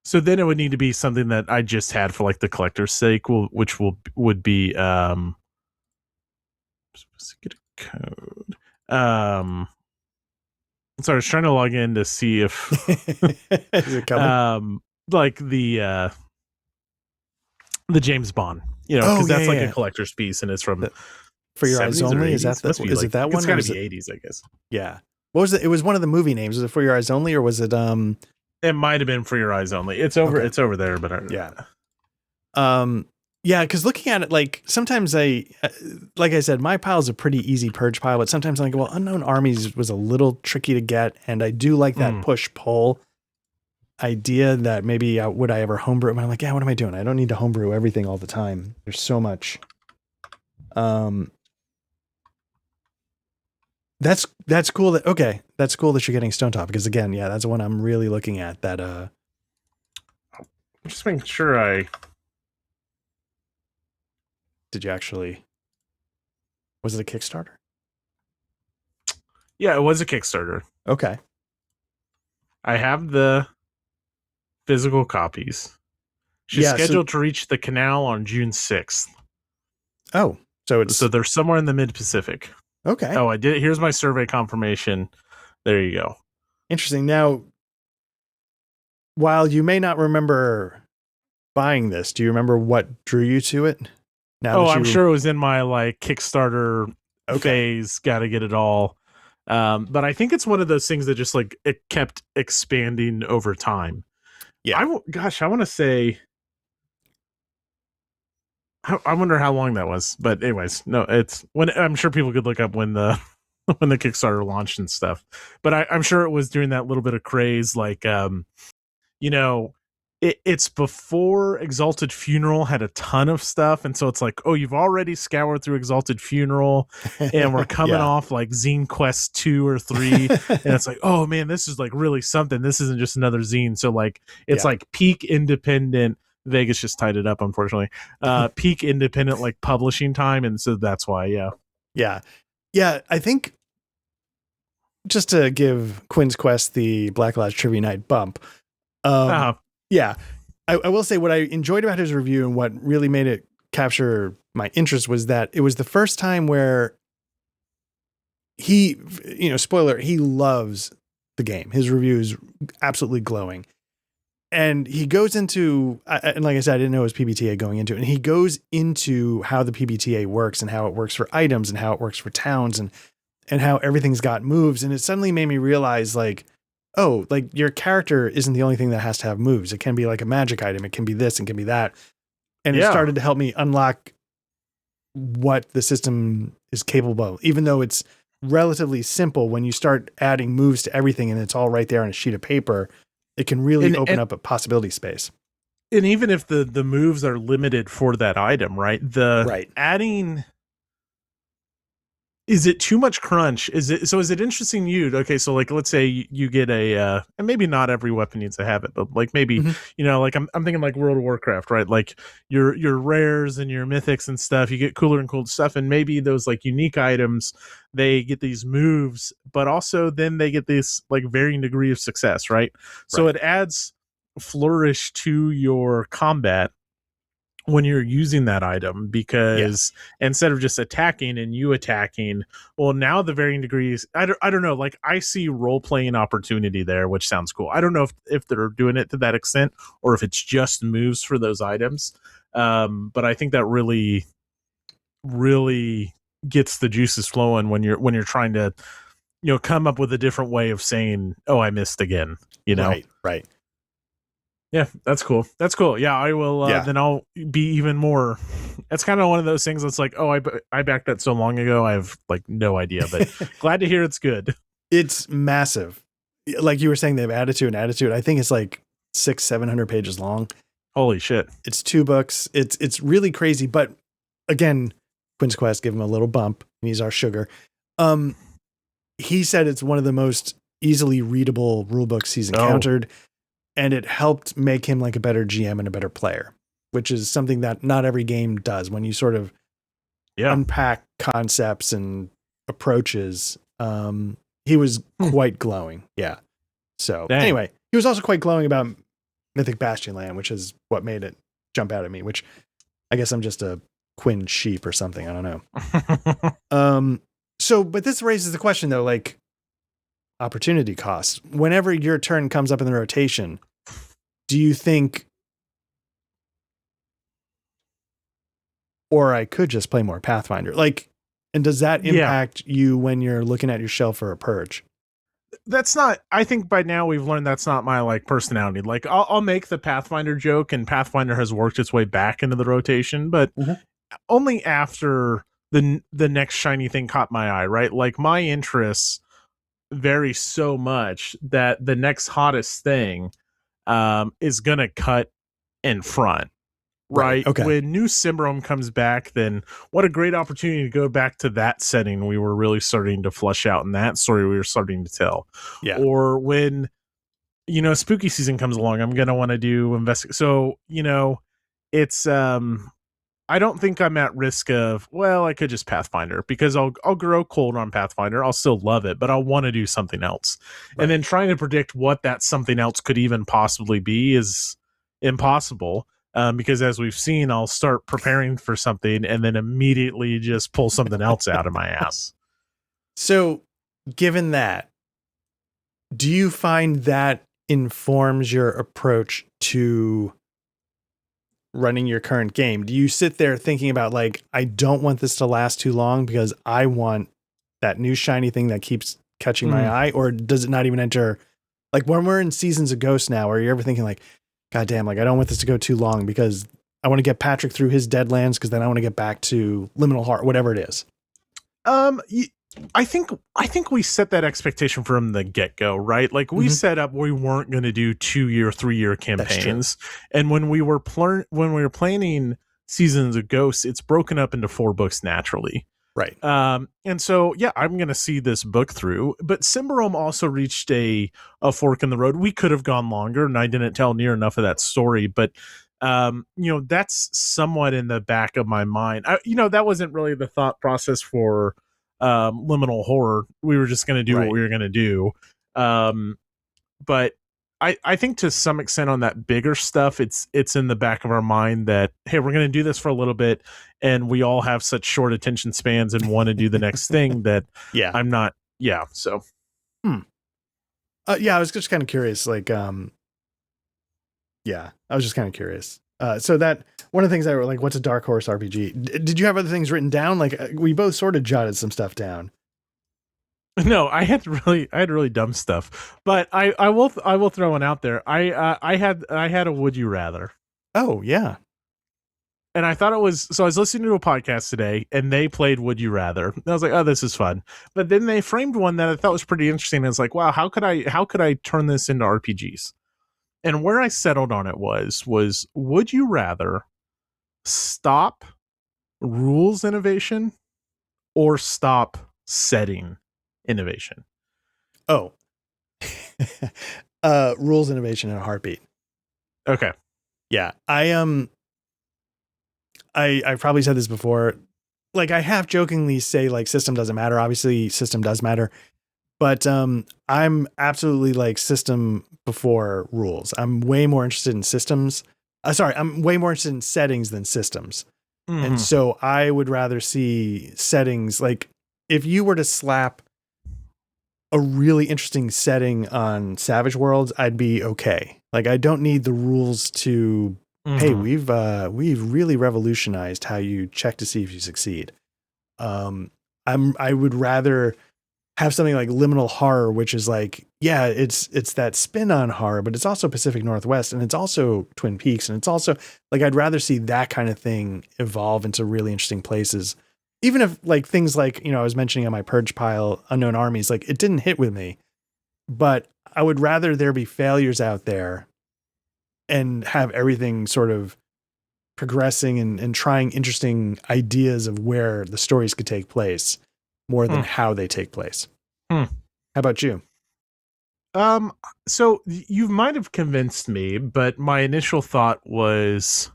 So then it would need to be something that I just had for like the collector's sake, which would be get a code. So I was trying to log in to see if is it coming? Like the James Bond, because that's like a collector's piece and it's from For Your Eyes Only. Is that is like, it that one? It's got to be 80s, I guess. Yeah. What was it? It was one of the movie names. Was it For Your Eyes Only, or was it It might have been For Your Eyes Only. It's over. Okay. It's over there, but yeah. Yeah, because looking at it, like sometimes like I said, my pile's a pretty easy purge pile, but sometimes I'm like, well, Unknown Armies was a little tricky to get, and I do like that push pull idea that maybe would I ever homebrew it? And I'm like, yeah, what am I doing? I don't need to homebrew everything all the time. There's so much. That's cool. That's cool that you're getting Stone Top, because again, yeah, that's one I'm really looking at. That I'm just making sure Did you actually? Was it a Kickstarter? Yeah, it was a Kickstarter. Okay. I have the physical copies. She's scheduled to reach the canal on June 6th. Oh, so they're somewhere in the mid-Pacific. Okay. Oh, I did it. Here's my survey confirmation. There you go. Interesting. Now, while you may not remember buying this, do you remember what drew you to it? I'm sure it was in my like Kickstarter phase. Got to get it all. But I think it's one of those things that just like it kept expanding over time. Yeah. I want to say. I wonder how long that was. But anyways, no, it's when I'm sure people could look up when the when the Kickstarter launched and stuff. But I'm sure it was during that little bit of craze, like it's before Exalted Funeral had a ton of stuff, and so it's like, oh, you've already scoured through Exalted Funeral, and we're coming off like Zine Quest 2 or 3, and it's like, oh man, this is like really something. This isn't just another zine. So like it's like peak independent. Vegas just tied it up, unfortunately. Peak independent like publishing time, and so that's why, yeah. I think just to give Quinn's Quest the Black Lodge Trivia Night bump. Yeah, I will say what I enjoyed about his review and what really made it capture my interest was that it was the first time where he, spoiler, he loves the game. His review is absolutely glowing. And he goes into, and like I said, I didn't know it was PBTA going into it. And he goes into how the PBTA works and how it works for items and how it works for towns and how everything's got moves. And it suddenly made me realize like, oh, like your character isn't the only thing that has to have moves. It can be like a magic item. It can be this and can be that. And it started to help me unlock what the system is capable of, even though it's relatively simple. When you start adding moves to everything and it's all right there on a sheet of paper, it can really open up a possibility space. And even if the moves are limited for that item, right? Adding, is it too much crunch? Is it interesting to you? Okay, so like let's say you get a and maybe not every weapon needs to have it, but like maybe like I'm thinking like World of Warcraft, right? Like your rares and your mythics and stuff, you get cooler and cool stuff, and maybe those like unique items, they get these moves, but also then they get this like varying degree of success, right? So it adds flourish to your combat when you're using that item, because instead of just attacking and you attacking, well, now the varying degrees, I don't know, like I see role playing opportunity there, which sounds cool. I don't know if they're doing it to that extent or if it's just moves for those items. But I think that really gets the juices flowing when you're trying to, come up with a different way of saying, oh, I missed again, Right. Yeah, that's cool. Yeah, I will. Then I'll be even more. It's kind of one of those things that's like, oh, I backed that so long ago. I have like no idea, but glad to hear it's good. It's massive. Like you were saying, they have attitude. I think it's like 600-700 pages long. Holy shit! It's 2 books. It's really crazy. But again, Quinn's Quest, give him a little bump. He's our sugar. He said it's one of the most easily readable rule books he's encountered. And it helped make him like a better GM and a better player, which is something that not every game does. When you sort of unpack concepts and approaches, he was quite glowing. Yeah. So anyway, he was also quite glowing about Mythic Bastion Land, which is what made it jump out at me, which I guess I'm just a Quinn sheep or something. I don't know. But this raises the question though, like opportunity cost. Whenever your turn comes up in the rotation, do you think, or I could just play more Pathfinder? Like, and does that impact you when you're looking at your shelf for a purge? That's not, I think by now we've learned that's not my like personality. Like I'll make the Pathfinder joke, and Pathfinder has worked its way back into the rotation, but only after the next shiny thing caught my eye, right? Like my interests vary so much that the next hottest thing is gonna cut in front, right? Okay. When new Symbrom comes back, then what a great opportunity to go back to that setting we were really starting to flush out, and that story we were starting to tell. Or when spooky season comes along, I'm gonna want to do investigate. So it's I don't think I'm at risk of, well, I could just Pathfinder, because I'll grow cold on Pathfinder. I'll still love it, but I'll want to do something else. And then trying to predict what that something else could even possibly be is impossible. Because as we've seen, I'll start preparing for something and then immediately just pull something else out of my ass. So given that, do you find that informs your approach to running your current game? Do you sit there thinking about like, I don't want this to last too long because I want that new shiny thing that keeps catching my eye? Or does it not even enter, like when we're in Seasons of Ghost now, are you ever thinking like, God damn, like I don't want this to go too long because I want to get Patrick through his Deadlands because then I want to get back to Liminal Heart, whatever it is? I think we set that expectation from the get-go, right? Like we set up, we weren't going to do 2-year, 3-year campaigns. And when we were planning Seasons of Ghosts, it's broken up into 4 books naturally. Right. And so, I'm going to see this book through, but Symbaroum also reached a fork in the road. We could have gone longer, and I didn't tell near enough of that story, but that's somewhat in the back of my mind. That wasn't really the thought process for Liminal Horror. We were just going to do what we were going to do. But I think to some extent on that bigger stuff, it's in the back of our mind that, hey, we're going to do this for a little bit, and we all have such short attention spans and want to do the next thing that I'm not. Yeah. So. I was just kind of curious. Like, I was just kind of curious. So that one of the things I were like, what's a dark horse RPG? Did you have other things written down? Like we both sort of jotted some stuff down. No, I had really dumb stuff, but I will throw one out there. I had a Would You Rather. Oh yeah. And I thought it was, so I was listening to a podcast today and they played Would You Rather. And I was like, oh, this is fun. But then they framed one that I thought was pretty interesting. I was like, wow, how could I turn this into RPGs? And where I settled on it was would you rather stop rules innovation or stop setting innovation? Oh, rules innovation in a heartbeat. Okay. Yeah. I've probably said this before. Like I half jokingly say like system doesn't matter. Obviously system does matter, but I'm absolutely like system before rules. I'm way more interested in systems Sorry, I'm way more interested in settings than systems. And Mhm. so I would rather see settings like if you were to slap a really interesting setting on Savage Worlds, I'd be okay. Like I don't need the rules to hey, Mhm. we've really revolutionized how you check to see if you succeed. I would rather have something like liminal horror, which is like, yeah, it's that spin on horror, but it's also Pacific Northwest and it's also Twin Peaks. And it's also like, I'd rather see that kind of thing evolve into really interesting places. Even if like things like, I was mentioning on my purge pile, Unknown Armies, like it didn't hit with me, but I would rather there be failures out there and have everything sort of progressing and trying interesting ideas of where the stories could take place more than Hmm. how they take place. Hmm. How about you? Um, so you might have convinced me, but my initial thought was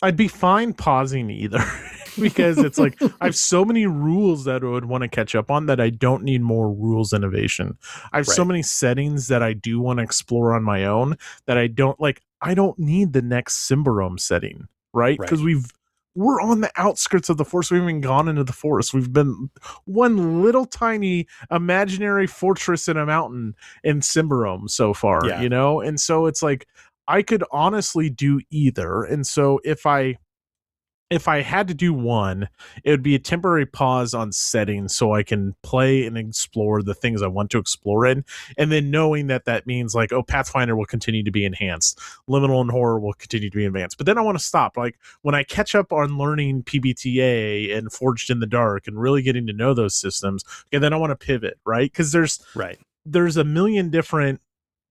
I'd be fine pausing either because it's like I have so many rules that I would want to catch up on that I don't need more rules innovation. I have so Right. many settings that I do want to explore on my own that I don't like. I don't need the next Symbarome setting, right? Right. Because we're on the outskirts of the forest. We haven't even gone into the forest. We've been one little tiny imaginary fortress in a mountain in Symbarome so far, Yeah. and so it's like I could honestly do either. And so if I had to do one, it would be a temporary pause on settings so I can play and explore the things I want to explore in. And then knowing that that means like, oh, Pathfinder will continue to be enhanced. Liminal and horror will continue to be advanced. But then I want to stop. Like when I catch up on learning PBTA and Forged in the Dark and really getting to know those systems, okay, then I want to pivot, right? Because Right. there's a million different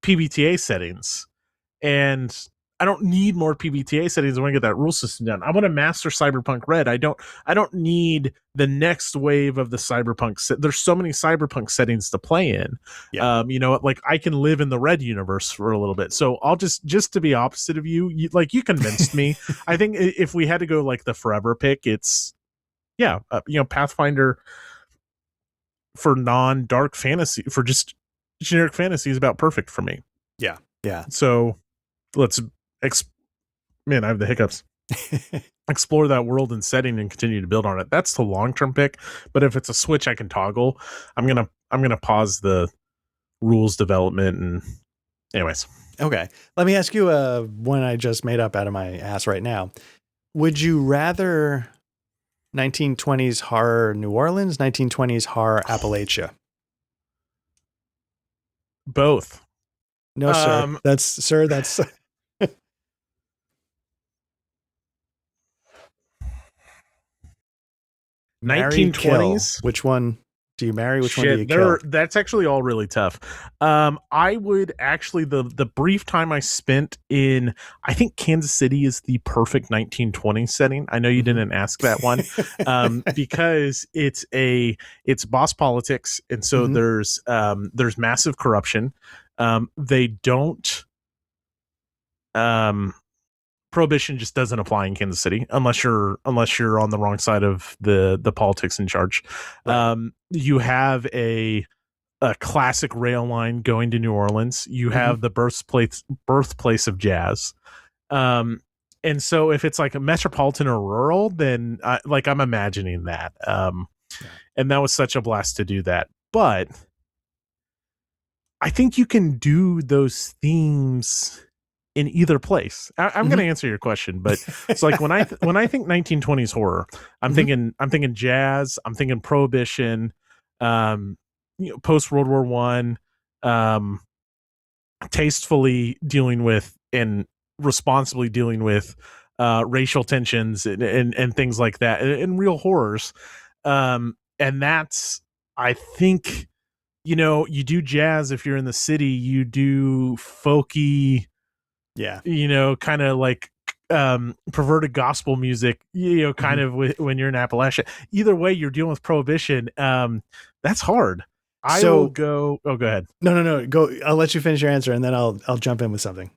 PBTA settings and I don't need more PBTA settings. I want to get that rule system done. I want to master Cyberpunk Red. I don't need the next wave of the Cyberpunk. There's so many Cyberpunk settings to play in. Yeah. Like I can live in the Red universe for a little bit. So I'll just to be opposite of you, you convinced me. I think if we had to go like the forever pick, it's Pathfinder for non-dark fantasy, for just generic fantasy is about perfect for me. Yeah. Yeah. So let's man, I have the hiccups. Explore that world and setting and continue to build on it. That's the long-term pick. But if it's a switch I can toggle, I'm gonna pause the rules development and anyways. Okay. Let me ask you one I just made up out of my ass right now. Would you rather 1920s horror New Orleans, 1920s horror Appalachia? Both. No, sir. Um That's marry, kill. 1920s. Which one do you marry? Which one do you Shit, kill? that's actually all really tough. I would actually the brief time I spent in, I think Kansas City is the perfect 1920 setting. I know you Mhm. didn't ask that one, because it's boss politics, and so Mhm. there's massive corruption. They don't um prohibition just doesn't apply in Kansas City unless you're on the wrong side of the politics in charge. Right. You have a classic rail line going to New Orleans. You Mhm. have the birthplace of jazz. Um, and so if it's like a metropolitan or rural, then I'm imagining that. Yeah. And that was such a blast to do that. But I think you can do those themes in either place. I'm going Mhm. to answer your question, but it's like when I think 1920s horror, Mhm. I'm thinking jazz, I'm thinking prohibition, post World War One, um, tastefully dealing with and responsibly dealing with racial tensions and things like that, and real horrors. And that's, I think, you do jazz if you're in the city, you do folky, Yeah. kind of like perverted gospel music, kind Mhm. of when you're in Appalachia. Either way, you're dealing with prohibition. That's hard. I will So go. Oh, go ahead. no. Go. I'll let you finish your answer, and then I'll jump in with something.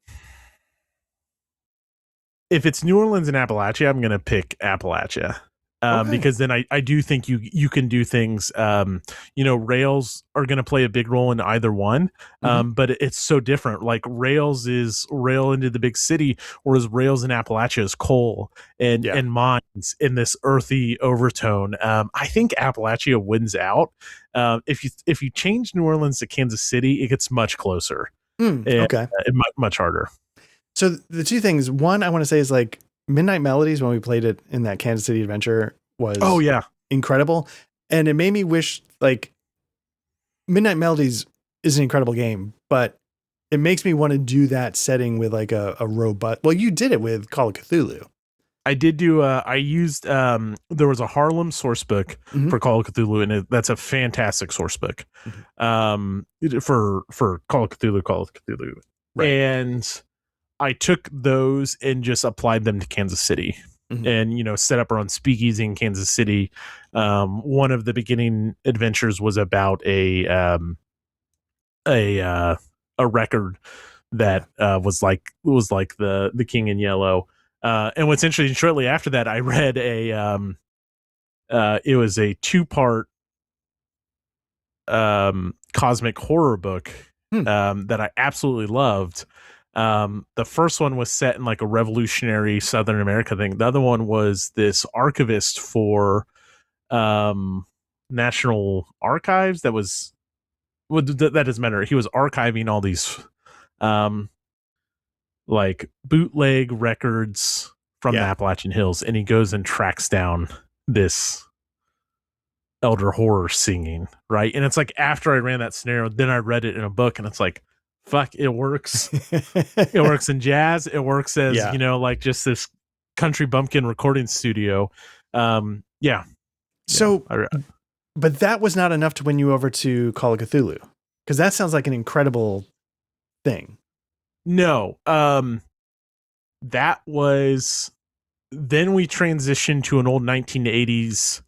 If it's New Orleans and Appalachia, I'm going to pick Appalachia. Okay. because then I do think you can do things. Rails are going to play a big role in either one, but it's so different. Like Rails is rail into the big city, whereas Rails in Appalachia is coal and mines in this earthy overtone. I think Appalachia wins out. If you change New Orleans to Kansas City, it gets much closer. Okay. And much harder. So the two things, one I want to say is like Midnight Melodies, when we played it in that Kansas City adventure, was incredible. And it made me wish, like, Midnight Melodies is an incredible game, but it makes me want to do that setting with like a robot. Well, you did it with Call of Cthulhu. I did do. I used. There was a Harlem source book for Call of Cthulhu, and that's a fantastic source book. For Call of Cthulhu, right. And I took those and just applied them to Kansas City, and set up our own speakeasy in Kansas City. One of the beginning adventures was about a record that was like the King in Yellow. And what's interesting, shortly after that, I read it was a 2-part cosmic horror book that I absolutely loved. The first one was set in like a revolutionary Southern America thing. The other one was this archivist for National Archives that doesn't matter. He was archiving all these like bootleg records from the Appalachian Hills, and he goes and tracks down this elder horror singing, right? And it's like after I ran that scenario, then I read it in a book, and it's like, fuck, it works. It works in jazz. It works as like just this country bumpkin recording studio. So, but that was not enough to win you over to Call of Cthulhu, because that sounds like an incredible thing. No, that was, then we transitioned to an old 1980s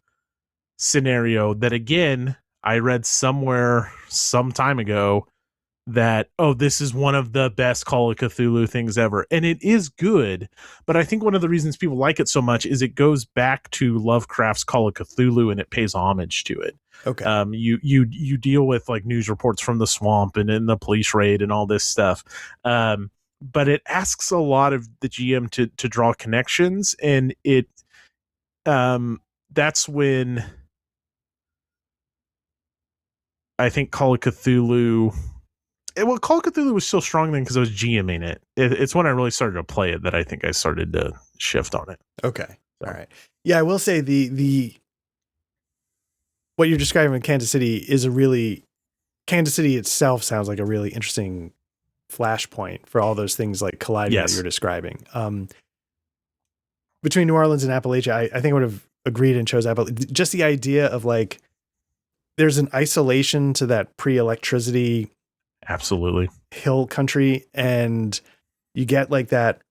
scenario that, again, I read somewhere some time ago that, this is one of the best Call of Cthulhu things ever. And it is good, but I think one of the reasons people like it so much is it goes back to Lovecraft's Call of Cthulhu and it pays homage to it. Okay. You deal with like news reports from the swamp and in the police raid and all this stuff. But it asks a lot of the GM to draw connections, and it that's when I think Call of Cthulhu. Call of Cthulhu was still strong then because I was GMing it. It's when I really started to play it that I think I started to shift on it. Okay. All right. Yeah, I will say the what you're describing in Kansas City is Kansas City itself sounds like a really interesting flashpoint for all those things like colliding that you're describing. Between New Orleans and Appalachia, I think I would have agreed and chose Appalachia. Just the idea of like, there's an isolation to that pre-electricity absolutely hill country, and you get like that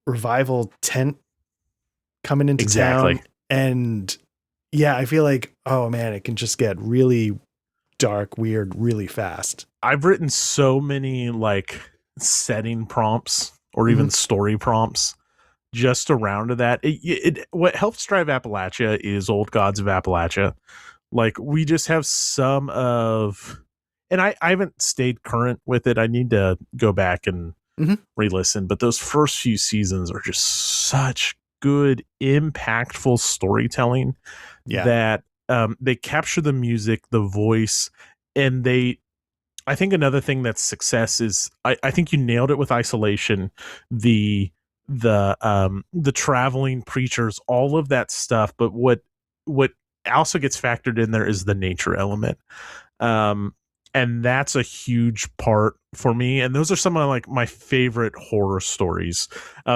revival tent coming into town, and I feel like, oh man, it can just get really dark, weird, really fast. I've written so many like setting prompts or even story prompts just around that. What helps drive Appalachia is Old Gods of Appalachia. Like, we just have some of, and I haven't stayed current with it. I need to go back and re-listen, but those first few seasons are just such good, impactful storytelling that they capture the music, the voice, and I think another thing that's success is I think you nailed it with Isolation, the traveling preachers, all of that stuff. But what also gets factored in there is the nature element. And that's a huge part for me. And those are some of like my favorite horror stories.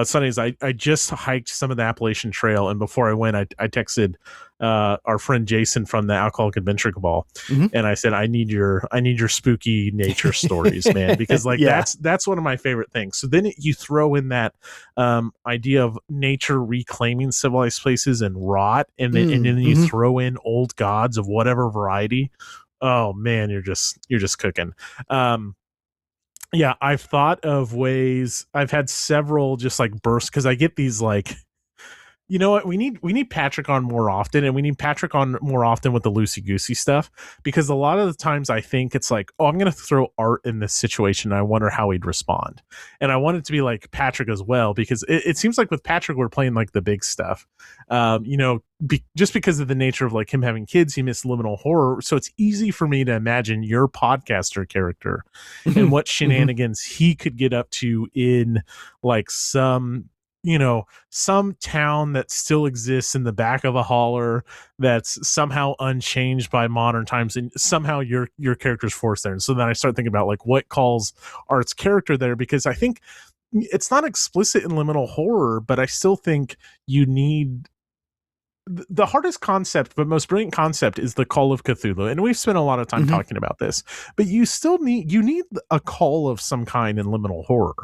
Funny is I just hiked some of the Appalachian Trail, and before I went, I texted our friend Jason from the Alcoholic Adventure Cabal, and I said, I need your spooky nature stories, man, because like that's one of my favorite things. So then you throw in that idea of nature reclaiming civilized places and rot, and then you throw in old gods of whatever variety. Oh man, you're just cooking. I've thought of ways. I've had several just like bursts, because I get these like You know what? We need Patrick on more often, and we need Patrick on more often with the loosey goosey stuff, because a lot of the times I think it's like, oh, I'm going to throw Art in this situation, and I wonder how he'd respond, and I want it to be like Patrick as well, because it seems like with Patrick we're playing like the big stuff, just because of the nature of like him having kids, he missed liminal horror, so it's easy for me to imagine your podcaster character and what shenanigans he could get up to in like some town that still exists in the back of a holler that's somehow unchanged by modern times, and somehow your character's forced there. And so then I start thinking about like what calls Art's character there, because I think it's not explicit in liminal horror, but I still think you need the hardest concept, but most brilliant concept, is the call of Cthulhu. And we've spent a lot of time talking about this, but you need a call of some kind in liminal horror.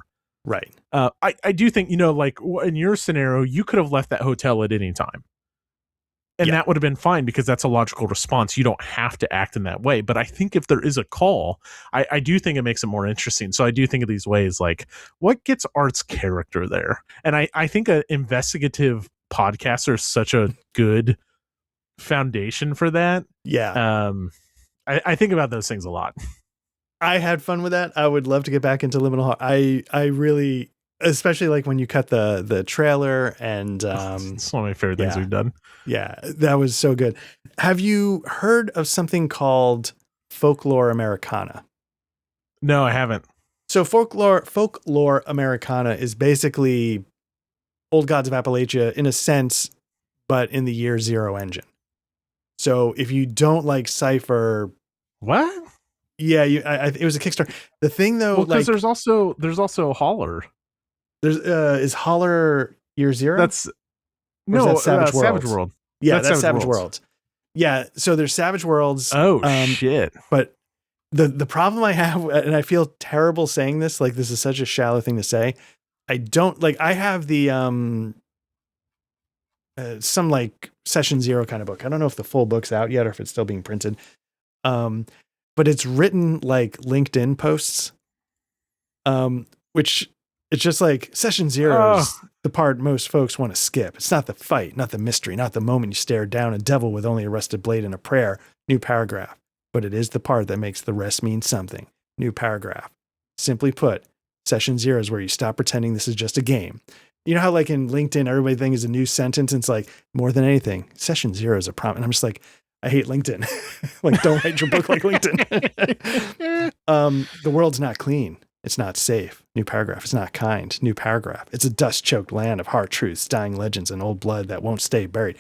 Right. I do think, like in your scenario, you could have left that hotel at any time. And that would have been fine, because that's a logical response. You don't have to act in that way. But I think if there is a call, I do think it makes it more interesting. So I do think of these ways, like what gets Art's character there? And I think an investigative podcaster is such a good foundation for that. Yeah. I think about those things a lot. I had fun with that. I would love to get back into liminal horror. I really, especially like when you cut the trailer, and it's one of my favorite things we've done. Yeah, that was so good. Have you heard of something called folklore Americana? No, I haven't. So folklore Americana is basically Old Gods of Appalachia in a sense, but in the year zero engine. So if you don't like Cypher, what? Yeah, it was a Kickstarter. The thing though, because there's also Holler. There's is Holler year zero? That's Savage World. Yeah, that's Savage Worlds. Yeah, so there's Savage Worlds. Oh shit! But the problem I have, and I feel terrible saying this, like this is such a shallow thing to say. I don't like. I have the some like Session Zero kind of book. I don't know if the full book's out yet or if it's still being printed. But it's written like LinkedIn posts, which it's just like Session Zero is the part most folks want to skip. It's not the fight, not the mystery, not the moment you stare down a devil with only a rusted blade and a prayer. New paragraph. But it is the part that makes the rest mean something. New paragraph. Simply put, Session Zero is where you stop pretending this is just a game. You know how like in LinkedIn, everybody thinks is a new sentence, and it's like, more than anything, Session Zero is a prompt. And I'm just like, I hate LinkedIn. Like, don't write your book like LinkedIn. The world's not clean. It's not safe. New paragraph. It's not kind. New paragraph. It's a dust-choked land of hard truths, dying legends, and old blood that won't stay buried.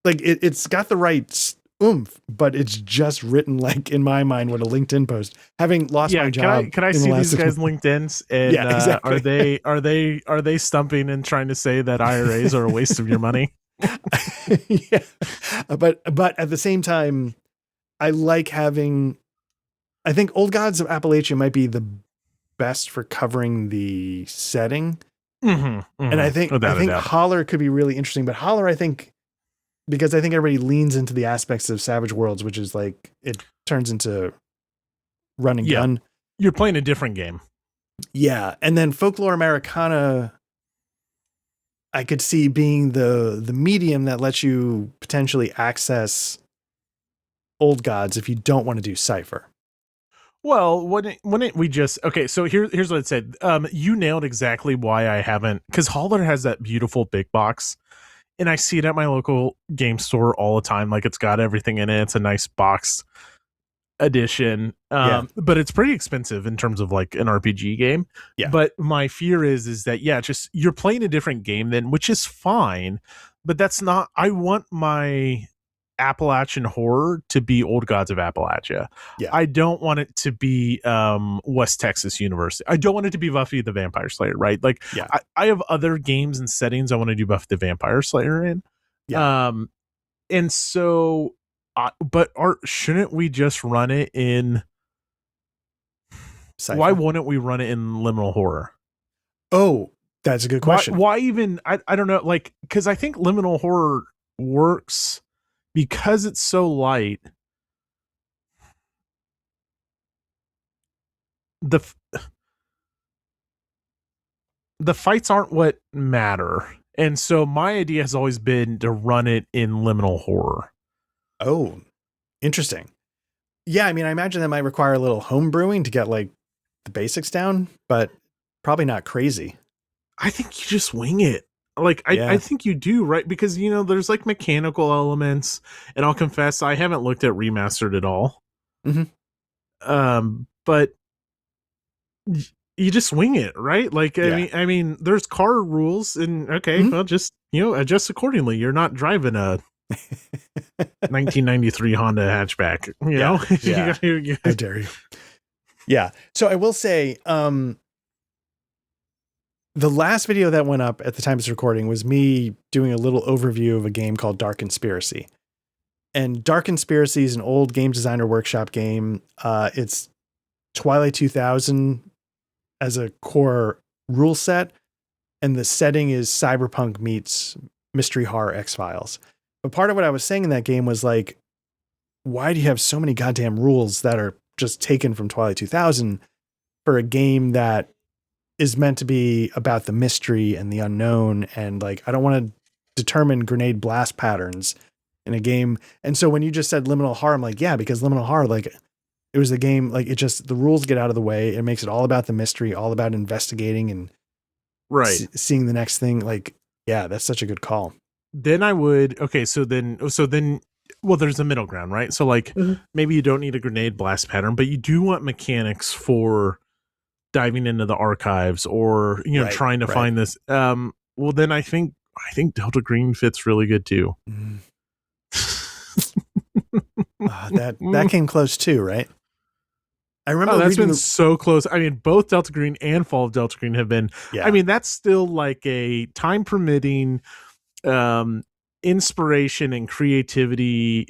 Like, it's got the right oomph, but it's just written like, in my mind, what a LinkedIn post. Having lost my job. Can I see these guys' LinkedIn's? And exactly. Are they stumping and trying to say that IRAs are a waste of your money? Yeah, but at the same time, I like having. I think Old Gods of Appalachia might be the best for covering the setting, and I think Holler could be really interesting. But Holler, I think, because I think everybody leans into the aspects of Savage Worlds, which is like it turns into run and gun. You're playing a different game. Yeah, and then Folklore Americana, I could see being the medium that lets you potentially access Old Gods if you don't want to do Cypher. Well, we just okay. So here's what it said. You nailed exactly why I haven't, because Holler has that beautiful big box, and I see it at my local game store all the time. Like it's got everything in it. It's a nice box edition, but it's pretty expensive in terms of like an RPG game. Yeah. But my fear is that just you're playing a different game then, which is fine, but that's not. I want my Appalachian horror to be Old Gods of Appalachia. Yeah. I don't want it to be West Texas University. I don't want it to be Buffy the Vampire Slayer, right? Like I have other games and settings I want to do Buffy the Vampire Slayer in. Yeah. And so but Art, shouldn't we just run it in Cypher? Why wouldn't we run it in liminal horror? Oh, that's a good question. Why even I don't know, like, because I think liminal horror works because it's so light. The fights aren't what matter, And so my idea has always been to run it in liminal horror. Oh, interesting. Yeah, I mean, I imagine that might require a little home brewing to get like the basics down, but probably not crazy. I think you just wing it. Like Yeah. I think you do, right? Because there's like mechanical elements, and I'll confess I haven't looked at remastered at all. Mhm. But you just wing it, right? Like Yeah. I mean, there's car rules, and okay, Mhm. well, just adjust accordingly. You're not driving a 1993 Honda hatchback, Yeah. How dare you? Yeah. So I will say, the last video that went up at the time of this recording was me doing a little overview of a game called Dark Conspiracy. And Dark Conspiracy is an old game designer workshop game. It's Twilight 2000 as a core rule set, and the setting is cyberpunk meets mystery horror X-Files. But part of what I was saying in that game was like, why do you have so many goddamn rules that are just taken from Twilight 2000 for a game that is meant to be about the mystery and the unknown? And like, I don't want to determine grenade blast patterns in a game. And so when you just said liminal horror, I'm like, yeah, because liminal horror, like, it was the game, like, it just, the rules get out of the way. It makes it all about the mystery, all about investigating and right. seeing the next thing. Like, yeah, that's such a good call. Then I would so then well, there's a middle ground, right? So like maybe you don't need a grenade blast pattern, but you do want mechanics for diving into the archives or Right, trying to right. find this. Well, then I think Delta Green fits really good too. That came close too, right? I remember that's been so close. I mean, both Delta Green and Fall of Delta Green have been. Yeah. I mean, that's still like a time permitting, inspiration and creativity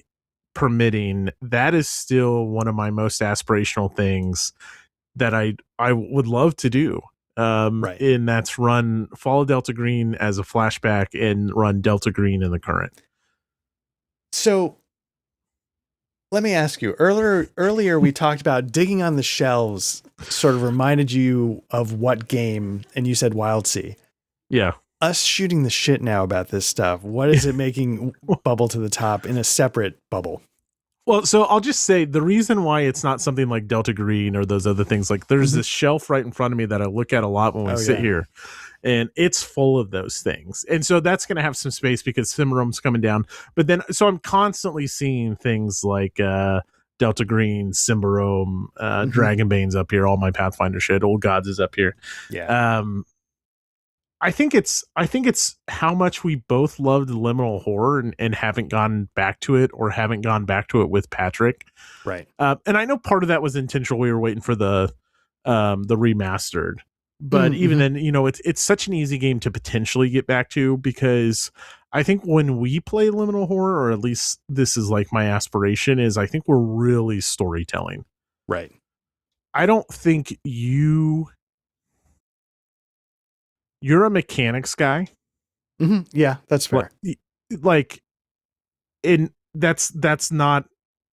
permitting. That is still one of my most aspirational things that I would love to do. Right. And that's run Fall of Delta Green as a flashback and run Delta Green in the current. So let me ask you, earlier we talked about digging on the shelves sort of reminded you of what game, and you said Wild Sea. Yeah. Us shooting the shit now about this stuff, what is it making bubble to the top in a separate bubble? Well, so I'll just say the reason why it's not something like Delta Green or those other things, like there's this shelf right in front of me that I look at a lot when we sit here, and it's full of those things. And so that's going to have some space because Cimarron's coming down. But then, so I'm constantly seeing things like Delta Green, Cimarron, Dragonbane's up here, all my Pathfinder shit, Old Gods is up here. Yeah. I think it's how much we both loved liminal horror and haven't gone back to it or haven't gone back to it with Patrick. Right. And I know part of that was intentional. We were waiting for the remastered, but even then, it's such an easy game to potentially get back to because I think when we play liminal horror, or at least this is like my aspiration, is I think we're really storytelling. Right. I don't think you're a mechanics guy. Yeah, that's fair. Like, that's not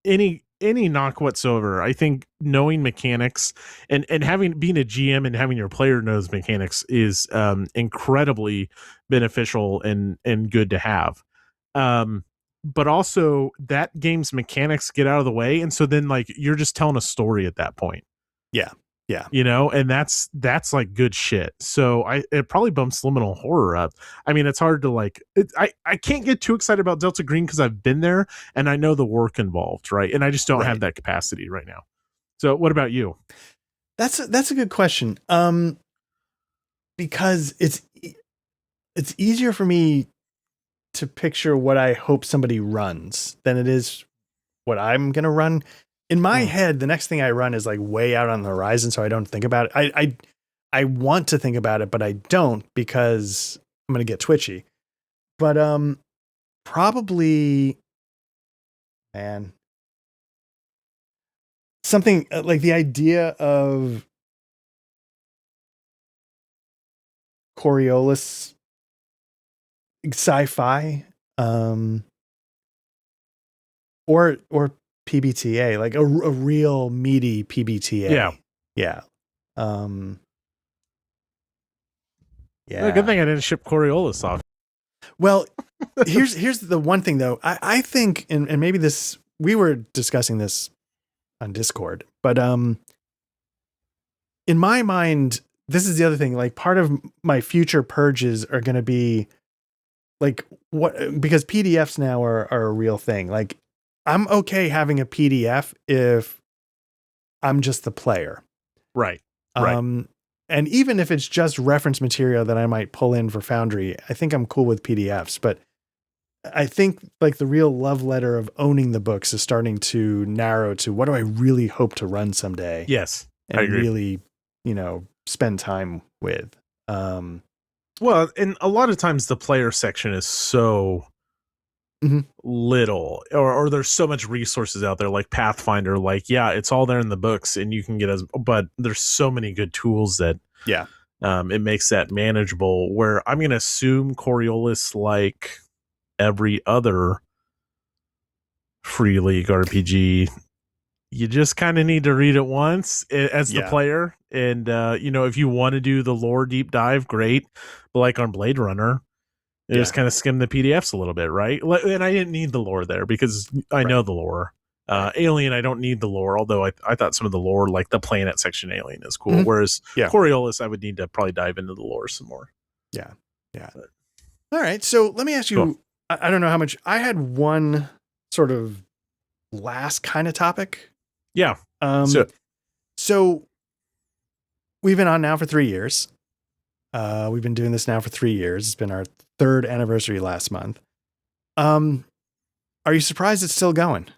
any knock whatsoever. I think knowing mechanics and being a GM and having your player knows mechanics is incredibly beneficial and good to have. But also that game's mechanics get out of the way, and so then like you're just telling a story at that point. Yeah. Yeah. And that's like good shit. So it probably bumps liminal horror up. I mean, it's hard to like, I can't get too excited about Delta Green because I've been there and I know the work involved, right? And I just don't have that capacity right now. So what about you? That's a good question. Because it's easier for me to picture what I hope somebody runs than it is what I'm going to run. In my head, the next thing I run is like way out on the horizon, so I don't think about it. I want to think about it, but I don't because I'm going to get twitchy. But probably, man, something like the idea of Coriolis sci-fi, or PBTA, like a real meaty PBTA. Yeah. Yeah. Yeah. Well, good thing I didn't ship Coriolis off. Well, here's the one thing though. I think, and maybe this, we were discussing this on Discord, but in my mind, this is the other thing. Like, part of my future purges are going to be like, what, because PDFs now are a real thing. Like, I'm okay having a PDF if I'm just the player. Right. And even if it's just reference material that I might pull in for Foundry, I think I'm cool with PDFs. But I think like the real love letter of owning the books is starting to narrow to what do I really hope to run someday? Yes, and I agree. really, spend time with. Well, and a lot of times the player section is so little, or there's so much resources out there, like Pathfinder. Like, yeah, it's all there in the books, and you can get but there's so many good tools that it makes that manageable. Where I'm going to assume Coriolis, like every other free league RPG, you just kind of need to read it once as the player. And, if you want to do the lore deep dive, great. But like on Blade Runner, you just kind of skim the PDFs a little bit, right? And I didn't need the lore there because I know the lore. Alien, I don't need the lore, although I thought some of the lore, like the planet section Alien, is cool. Whereas Coriolis, I would need to probably dive into the lore some more. Yeah. But. All right. So let me ask you, cool. I don't know how much, I had one sort of last kind of topic. Yeah. So we've been on now for 3 years. We've been doing this now for 3 years. It's been our 3rd anniversary last month. Are you surprised it's still going?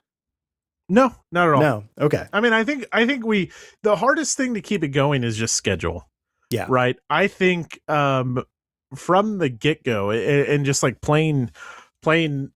No, not at all. No. Okay. I mean, I think the hardest thing to keep it going is just schedule. Yeah. Right. I think from the get-go and just like playing, in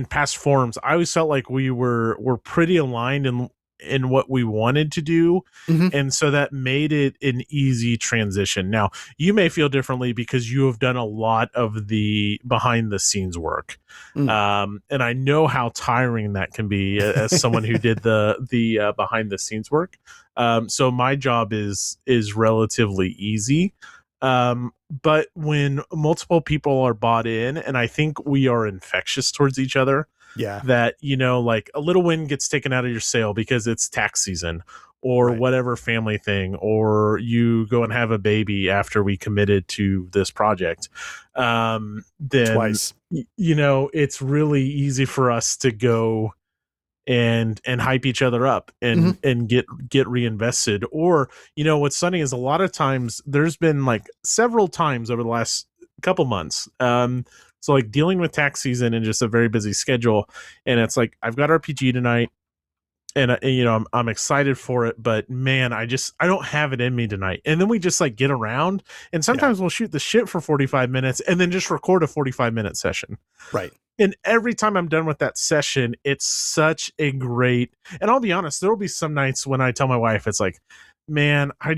past forums, I always felt like we were pretty aligned in what we wanted to do. And so that made it an easy transition. Now, you may feel differently because you have done a lot of the behind the scenes work. And I know how tiring that can be as someone who did the behind the scenes work. So my job is relatively easy. But when multiple people are bought in, and I think we are infectious towards each other, that, like a little win gets taken out of your sale because it's tax season or whatever family thing, or you go and have a baby after we committed to this project. Then, twice, it's really easy for us to go and hype each other up and get reinvested. Or, what's funny is a lot of times there's been like several times over the last couple months. So like dealing with tax season and just a very busy schedule. And it's like, I've got RPG tonight and I'm excited for it, but man, I don't have it in me tonight. And then we just like get around, and sometimes we'll shoot the shit for 45 minutes and then just record a 45-minute session. Right. And every time I'm done with that session, it's such a great, and I'll be honest, there will be some nights when I tell my wife, it's like, man, I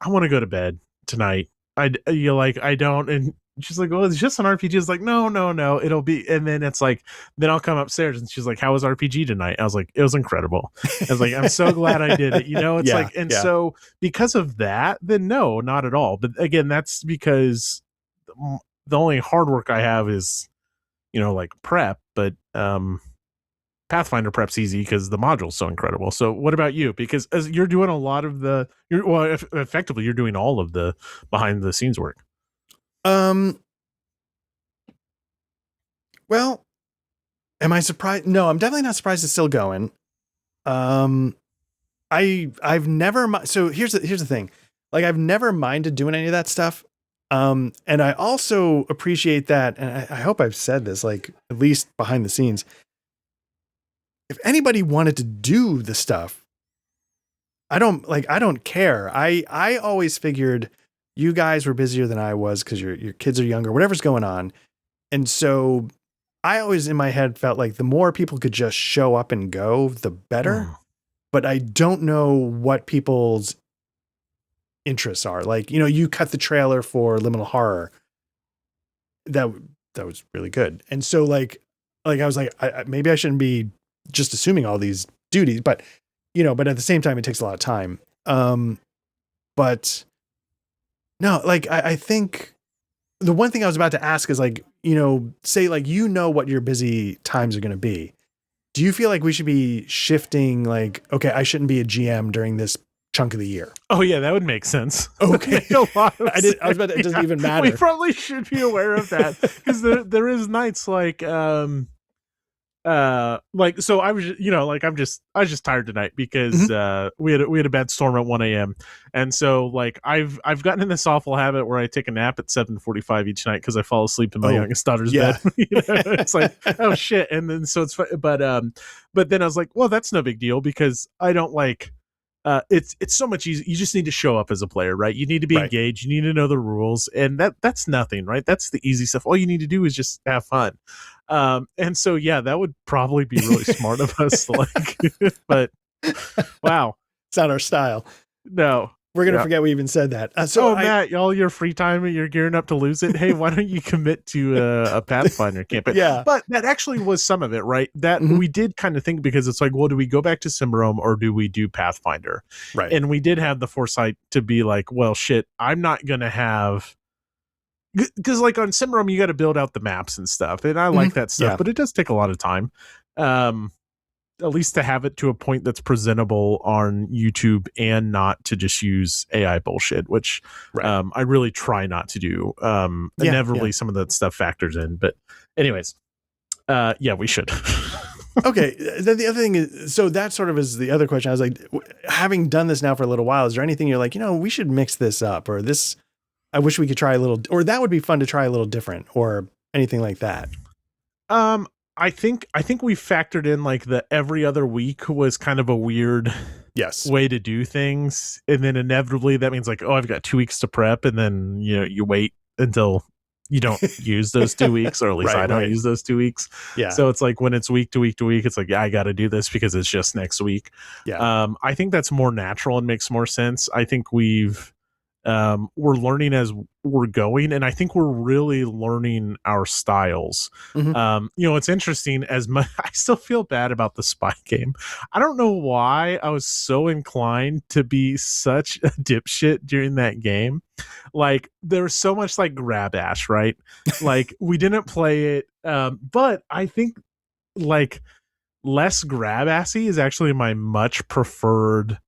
want to go to bed tonight. I don't. And she's like, well, it's just an RPG. It's like, no, it'll be. And then it's like, then I'll come upstairs and she's like, how was RPG tonight? I was like, it was incredible. I was like, I'm so glad I did it. It's so because of that, then no, not at all. But again, that's because the only hard work I have is, like prep, but Pathfinder prep's easy because the module's so incredible. So what about you? Because as you're doing a lot of effectively you're doing all of the behind the scenes work. Well, am I surprised? No, I'm definitely not surprised it's still going. I've never, so here's the thing. Like, I've never minded doing any of that stuff. And I also appreciate that. And I hope I've said this, like, at least behind the scenes, if anybody wanted to do the stuff, I don't care. I always figured you guys were busier than I was because your kids are younger, whatever's going on. And so I always in my head felt like the more people could just show up and go, the better. But I don't know what people's interests are. Like, you cut the trailer for Liminal Horror. That was really good. And so like I was like, maybe I shouldn't be just assuming all these duties, but at the same time, it takes a lot of time. But no, like I think the one thing I was about to ask is like, say like, what your busy times are going to be. Do you feel like we should be shifting like, okay, I shouldn't be a GM during this chunk of the year? Oh yeah, that would make sense. Okay. A lot of I was about to, it doesn't even matter. We probably should be aware of that because there is nights like so I was I was just tired tonight because we had a bad storm at 1 a.m. and so like I've gotten in this awful habit where I take a nap at 7:45 each night because I fall asleep in my youngest daughter's bed. It's like, oh shit. And then so it's but then I was like, well, that's no big deal because I don't like it's so much easier. You just need to show up as a player, right? You need to be engaged. You need to know the rules, and that's nothing, right? That's the easy stuff. All you need to do is just have fun. And so yeah, that would probably be really smart of us. Like, but wow, it's not our style. No, we're gonna forget we even said that. Matt, all your free time, you're gearing up to lose it. Hey, why don't you commit to a Pathfinder campaign? Yeah, but that actually was some of it, right? That we did kind of think because it's like, well, do we go back to Cimarron or do we do Pathfinder? Right. And we did have the foresight to be like, well, shit, I'm not gonna have. Because like on Cimarron, you got to build out the maps and stuff, and I like that stuff, but it does take a lot of time. At least to have it to a point that's presentable on YouTube and not to just use AI bullshit, which I really try not to do. Inevitably, some of that stuff factors in, but anyways, we should. Okay. Then the other thing is, so that sort of is the other question. I was like, having done this now for a little while, is there anything you're like, we should mix this up, or this? I wish we could try a little, or that would be fun to try a little different, or anything like that. I think we factored in like the every other week was kind of a weird way to do things. And then inevitably that means like, oh, I've got 2 weeks to prep. And then, you wait until you don't use those 2 weeks, or at least I don't use those 2 weeks. Yeah. So it's like when it's week to week to week, it's like, I got to do this because it's just next week. Yeah. I think that's more natural and makes more sense. I think we're learning as we're going, and I think we're really learning our styles. It's interesting as much I still feel bad about the spy game. I don't know why I was so inclined to be such a dipshit during that game. Like there was so much like grab ash, right? Like we didn't play it, but I think like less grab assy is actually my much preferred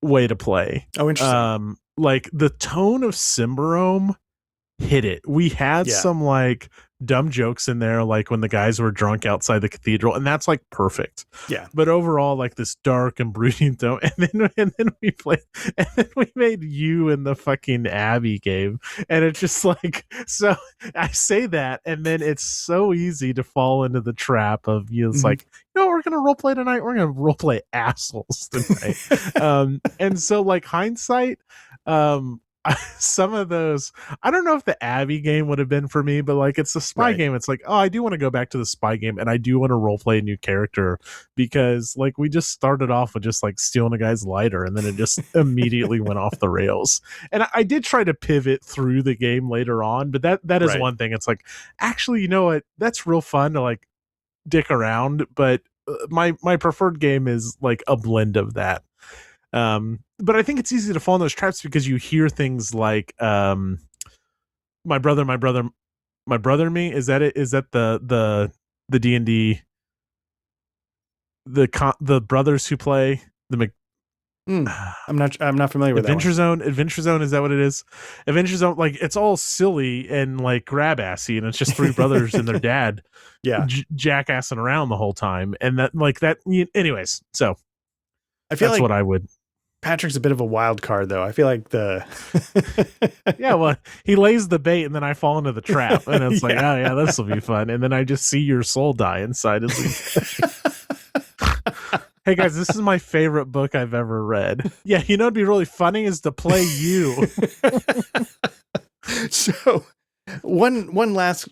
way to play. Oh, interesting. Like the tone of Cimarron hit it. We had some like dumb jokes in there, like when the guys were drunk outside the cathedral, and that's like perfect. Yeah. But overall, like this dark and brooding tone, and then we played, and then we made you in the fucking Abbey game, and it's just like, so I say that, and then it's so easy to fall into the trap of it's like, we're gonna role play tonight. We're gonna role play assholes tonight. And so like hindsight, some of those, I don't know if the Abbey game would have been for me, but like it's the spy game. It's like, oh, I do want to go back to the spy game, and I do want to role play a new character because like we just started off with just like stealing a guy's lighter, and then it just immediately went off the rails. And I did try to pivot through the game later on, but that is one thing. It's like, actually, you know what? That's real fun to like dick around, but my preferred game is like a blend of that. But I think it's easy to fall in those traps because you hear things like, my brother, me. Is that it? Is that the D&D, the brothers who play the I'm not familiar with Adventure Zone. Adventure Zone, is that what it is? Adventure Zone, like it's all silly and like grab assy, and it's just three brothers and their dad, jackassing around the whole time, and that like that. Anyways, so I feel that's like what I would. Patrick's a bit of a wild card, though. I feel like well, he lays the bait, and then I fall into the trap, and it's like, oh yeah, this will be fun, and then I just see your soul die inside of me. Hey guys, this is my favorite book I've ever read. Yeah, it'd be really funny is to play you. So, one last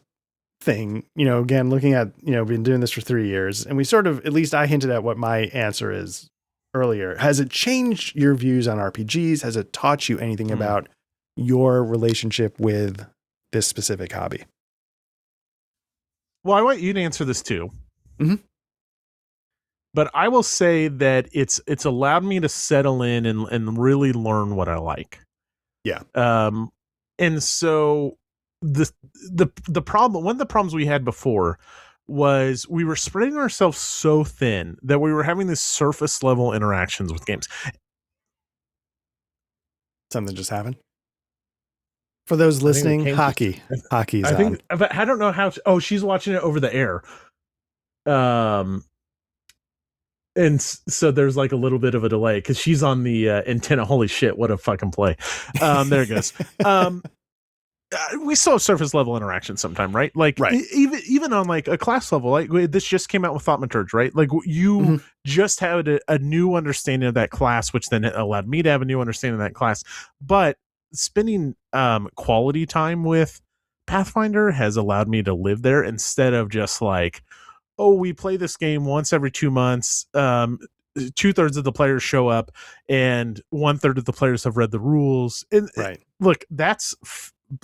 thing, again, looking at, been doing this for 3 years, and we sort of, at least I hinted at what my answer is earlier. Has it changed your views on RPGs? Has it taught you anything about your relationship with this specific hobby? Well, I want you to answer this too. Mm-hmm. But I will say that it's allowed me to settle in and really learn what I like. Yeah. And so the problem, one of the problems we had before was we were spreading ourselves so thin that we were having this surface level interactions with games. Something just happened. For those listening, hockey is on. But I don't know how. Oh, she's watching it over the air. And so there's like a little bit of a delay because she's on the antenna. Holy shit! What a fucking play. There it goes. We still have surface level interaction sometime, right? Like Right. Even on like a class level, like this just came out with Thaumaturge, right? Like you just had a new understanding of that class, which then allowed me to have a new understanding of that class. But spending quality time with Pathfinder has allowed me to live there instead of just like, oh, we play this game once every 2 months. 2/3 of the players show up and 1/3 of the players have read the rules. And Right. look,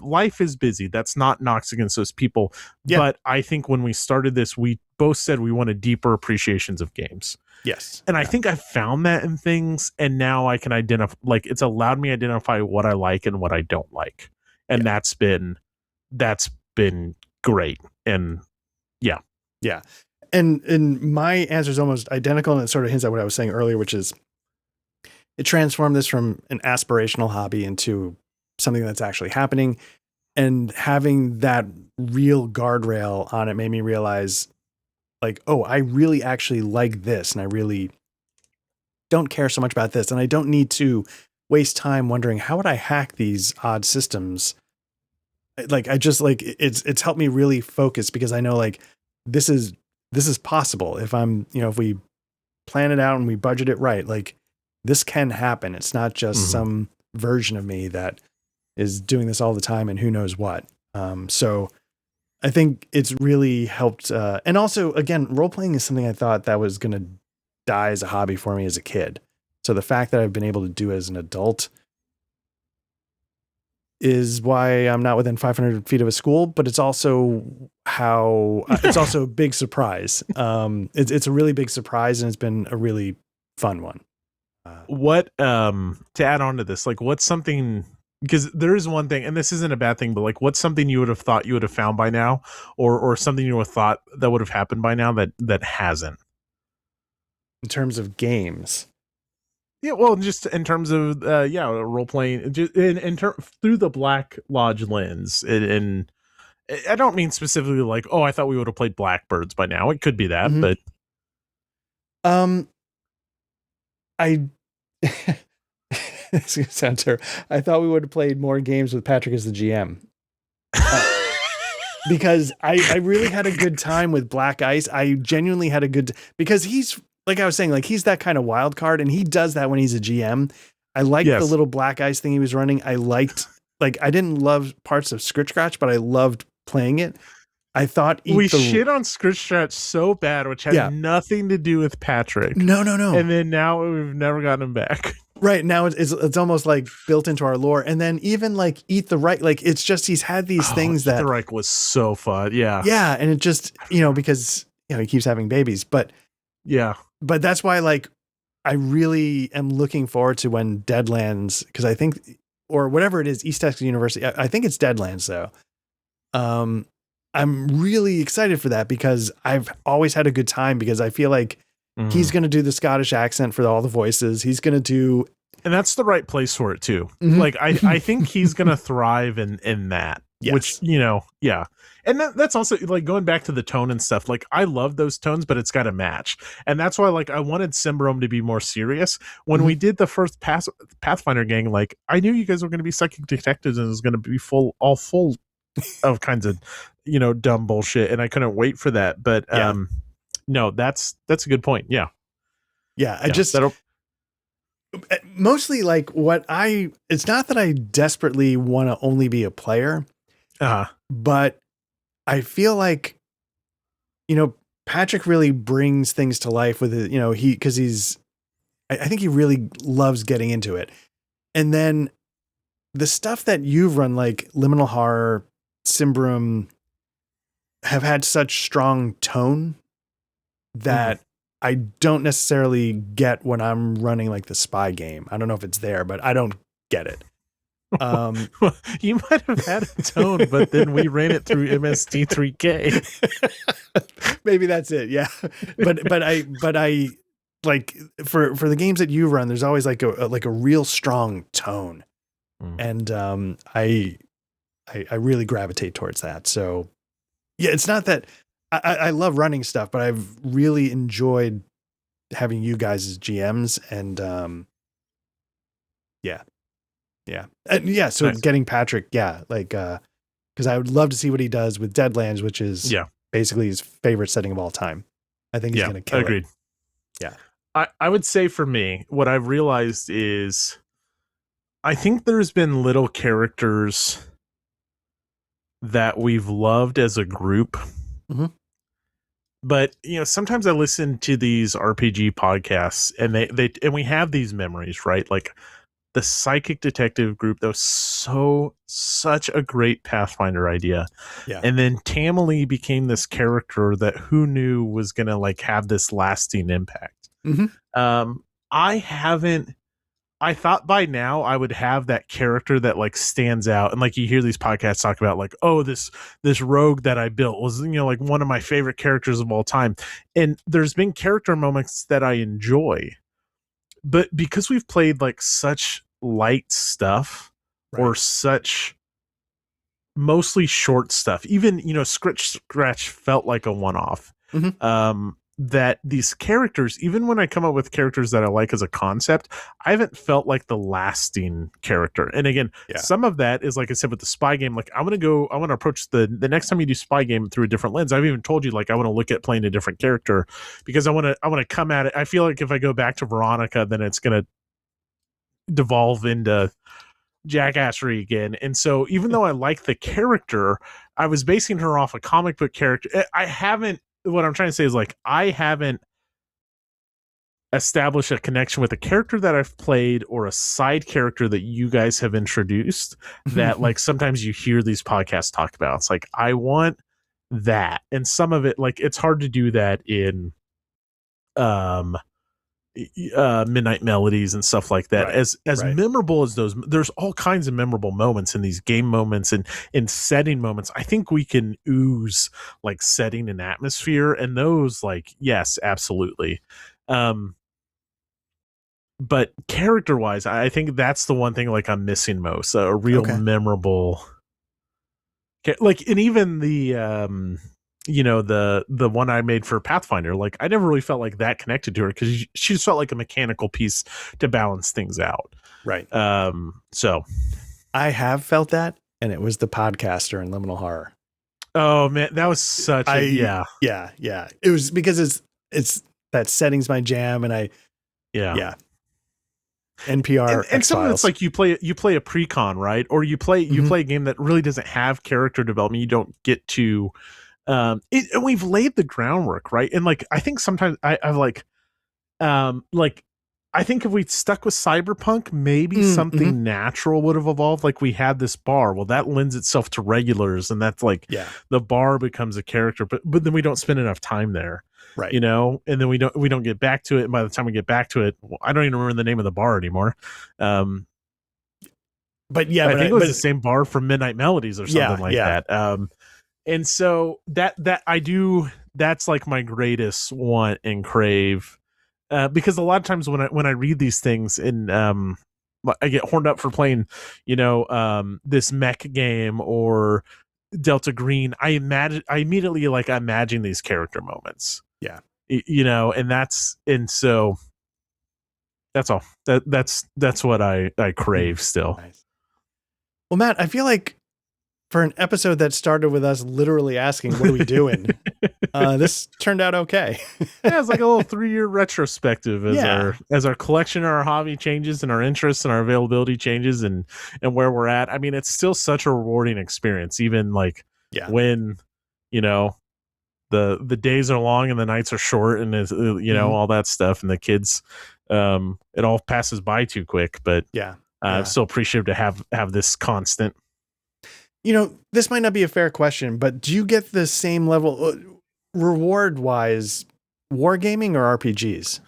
life is busy. That's not knocks against those people. Yeah. But I think when we started this, we both said we wanted deeper appreciations of games. Yes. And I think I found that in things. And now I can identify, like, it's allowed me to identify what I like and what I don't like. And that's been great. And yeah. Yeah. And my answer is almost identical, and it sort of hints at what I was saying earlier, which is it transformed this from an aspirational hobby into something that's actually happening. And having that real guardrail on it made me realize, like, oh, I really actually like this, and I really don't care so much about this, and I don't need to waste time wondering how would I hack these odd systems. Like, I just like it's helped me really focus, because I know, like, this is possible if if we plan it out and we budget it right. Like, this can happen. It's not just some version of me that is doing this all the time and who knows what. So I think it's really helped. And also, again, role playing is something I thought that was going to die as a hobby for me as a kid. So the fact that I've been able to do it as an adult is why I'm not within 500 feet of a school, but it's also it's also a big surprise. It's a really big surprise, and it's been a really fun one. What, to add on to this, like, what's something, because there is one thing, and this isn't a bad thing, but like, what's something you would have thought you would have found by now, or something you would have thought that would have happened by now that hasn't? In terms of games. Yeah, well, just in terms of role playing, just through the Black Lodge lens, and I don't mean specifically like, oh, I thought we would have played Blackbirds by now. It could be that, but I this is gonna sound terrible. I thought we would have played more games with Patrick as the GM. Because I really had a good time with Black Ice. I genuinely had a good because he's, like I was saying, like, he's that kind of wild card, and he does that when he's a GM. I liked the little Black Ice thing he was running. I liked, like, I didn't love parts of Scritch Scratch, but I loved playing it. I thought we shit on Scritch Scratch so bad, which had nothing to do with Patrick. No. And then now we've never gotten him back. Right, now it's almost like built into our lore. And then even like Eat the Reich, like, it's just he's had these things that Eat the Reich was so fun. Yeah, and it just, because he keeps having babies, but that's why, like, I really am looking forward to when Deadlands, because I think, or whatever it is, East Texas University, I think it's Deadlands though. I'm really excited for that because I've always had a good time, because I feel like he's going to do the Scottish accent for all the voices. He's going to do, and that's the right place for it too. Like, I think he's going to thrive in that, which, and that's also, like, going back to the tone and stuff. Like, I love those tones, but it's got to match. And that's why, like, I wanted Symbrome to be more serious. When we did the first Pathfinder gang, like, I knew you guys were going to be psychic detectives, and it was going to be full of kinds of, dumb bullshit. And I couldn't wait for that. But, no, that's a good point. Yeah. I just mostly, like, it's not that I desperately want to only be a player, but I feel like, Patrick really brings things to life with it, I think he really loves getting into it. And then the stuff that you've run, like Liminal Horror, Symbrome, have had such strong tone that I don't necessarily get when I'm running, like, the spy game. I don't know if it's there, but I don't get it. Well, you might have had a tone, but then we ran it through MST3K. Maybe that's it. Yeah. But I like for the games that you run, there's always like a real strong tone. And I really gravitate towards that. So yeah, it's not that I love running stuff, but I've really enjoyed having you guys as GMs and yeah. So Nice. getting Patrick, like because I would love to see what he does with Deadlands, which is basically his favorite setting of all time. I think he's gonna kill it. Yeah. I would say for me, what I've realized is I think there's been little characters that we've loved as a group. Mm-hmm. But sometimes I listen to these RPG podcasts and and we have these memories, right? Like the Psychic Detective group, that was such a great Pathfinder idea. Yeah. And then Tamily became this character that who knew was gonna like have this lasting impact. Mm-hmm. I thought by now I would have that character that like stands out, and like you hear these podcasts talk about like, oh, this rogue that I built was like one of my favorite characters of all time. And there's been character moments that I enjoy, but because we've played like such light stuff or such mostly short stuff, even Scratch felt like a one-off. That these characters, even when I come up with characters that I like as a concept, I haven't felt like the lasting character. And again, some of that is like I said with the spy game, like I want to approach the next time you do spy game through a different lens. I've even told you like I want to look at playing a different character because I want to come at it. I feel like if I go back to Veronica, then it's going to devolve into jackassery again. And so even though I like the character, I was basing her off a comic book character. What I'm trying to say is like I haven't established a connection with a character that I've played or a side character that you guys have introduced that like sometimes you hear these podcasts talk about. It's like I want that. And some of it, like it's hard to do that in Midnight Melodies and stuff like that. As memorable as those, there's all kinds of memorable moments in these game moments and in setting moments. I think we can ooze like setting and atmosphere, and those like yes, absolutely. But character wise, I think that's the one thing like I'm missing most, a real memorable like. And even the the one I made for Pathfinder, like I never really felt like that connected to her because she just felt like a mechanical piece to balance things out. So I have felt that, and it was the podcaster in Liminal Horror. Oh man, that was such yeah. It was because it's that setting's my jam, and NPR and some of it's like you play a pre-con, right? Or you play a game that really doesn't have character development. You don't get to and we've laid the groundwork, right? And like I think sometimes I've like I think if we'd stuck with Cyberpunk, maybe something natural would have evolved. Like we had this bar. Well, that lends itself to regulars, and that's like the bar becomes a character, but then we don't spend enough time there. Right. And then we don't get back to it. And by the time we get back to it, I don't even remember the name of the bar anymore. But I think it was the same bar from Midnight Melodies or something like that. And so that's like my greatest want and crave. Because a lot of times when I read these things and I get horned up for playing, this mech game or Delta Green, I immediately like imagine these character moments. Yeah. And so that's all. That's what I crave still. Nice. Well, Matt, I feel like for an episode that started with us literally asking, what are we doing? This turned out okay. It's like a little 3-year retrospective as our collection, our hobby changes and our interests and our availability changes and where we're at. I mean, it's still such a rewarding experience, even like when, the days are long and the nights are short and all that stuff. And the kids, it all passes by too quick, but I'm still appreciative to have this constant. This might not be a fair question, but do you get the same level reward wise wargaming or RPGs?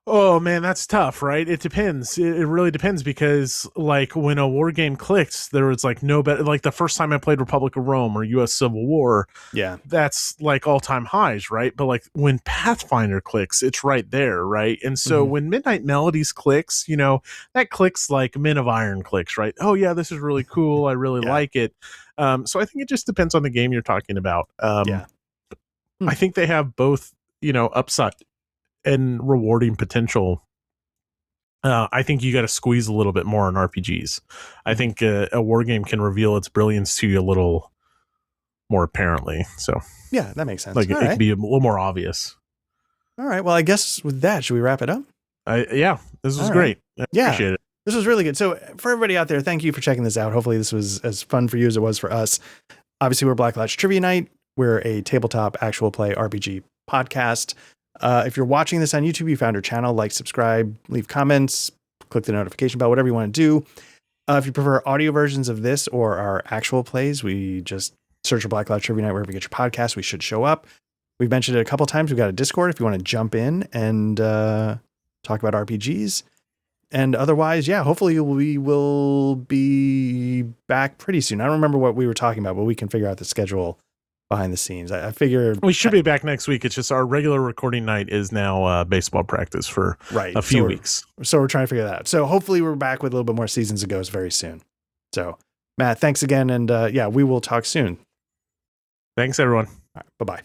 Oh man, that's tough, right? It depends. It really depends because, like, when a war game clicks, there was like no better. Like the first time I played Republic of Rome or U.S. Civil War, Yeah. that's like all time highs, right? But like when Pathfinder clicks, it's right there, right? And so Mhm. when Midnight Melodies clicks, that clicks like Men of Iron clicks, right? Oh yeah, this is really cool. I really Yeah. like it. So I think it just depends on the game you're talking about. Yeah. I think they have both, upside and rewarding potential. I think you got to squeeze a little bit more on RPGs. I think a war game can reveal its brilliance to you a little more apparently. So Yeah, that makes sense. like All it can right. be a little more obvious. All right. Well, I guess with that, should we wrap it up? Yeah, this was All right. great. I Yeah. appreciate it. This was really good. So for everybody out there, thank you for checking this out. Hopefully this was as fun for you as it was for us. Obviously, we're Black Lodge Trivia Night. We're a tabletop actual play RPG podcast. If you're watching this on YouTube, you found our channel, like, subscribe, leave comments, click the notification bell, whatever you want to do. If you prefer audio versions of this or our actual plays, we just search for Black Lodge Trivia Night wherever you get your podcast. We should show up. We've mentioned it a couple times. We've got a Discord if you want to jump in and talk about RPGs. And otherwise, yeah, hopefully we will be back pretty soon. I don't remember what we were talking about, but we can figure out the schedule behind the scenes. I figure We should be back next week. It's just our regular recording night is now baseball practice for a few weeks. So we're trying to figure that out. So hopefully we're back with a little bit more Seasons of Ghost very soon. So Matt, thanks again. And yeah, we will talk soon. Thanks, everyone. All right, bye-bye.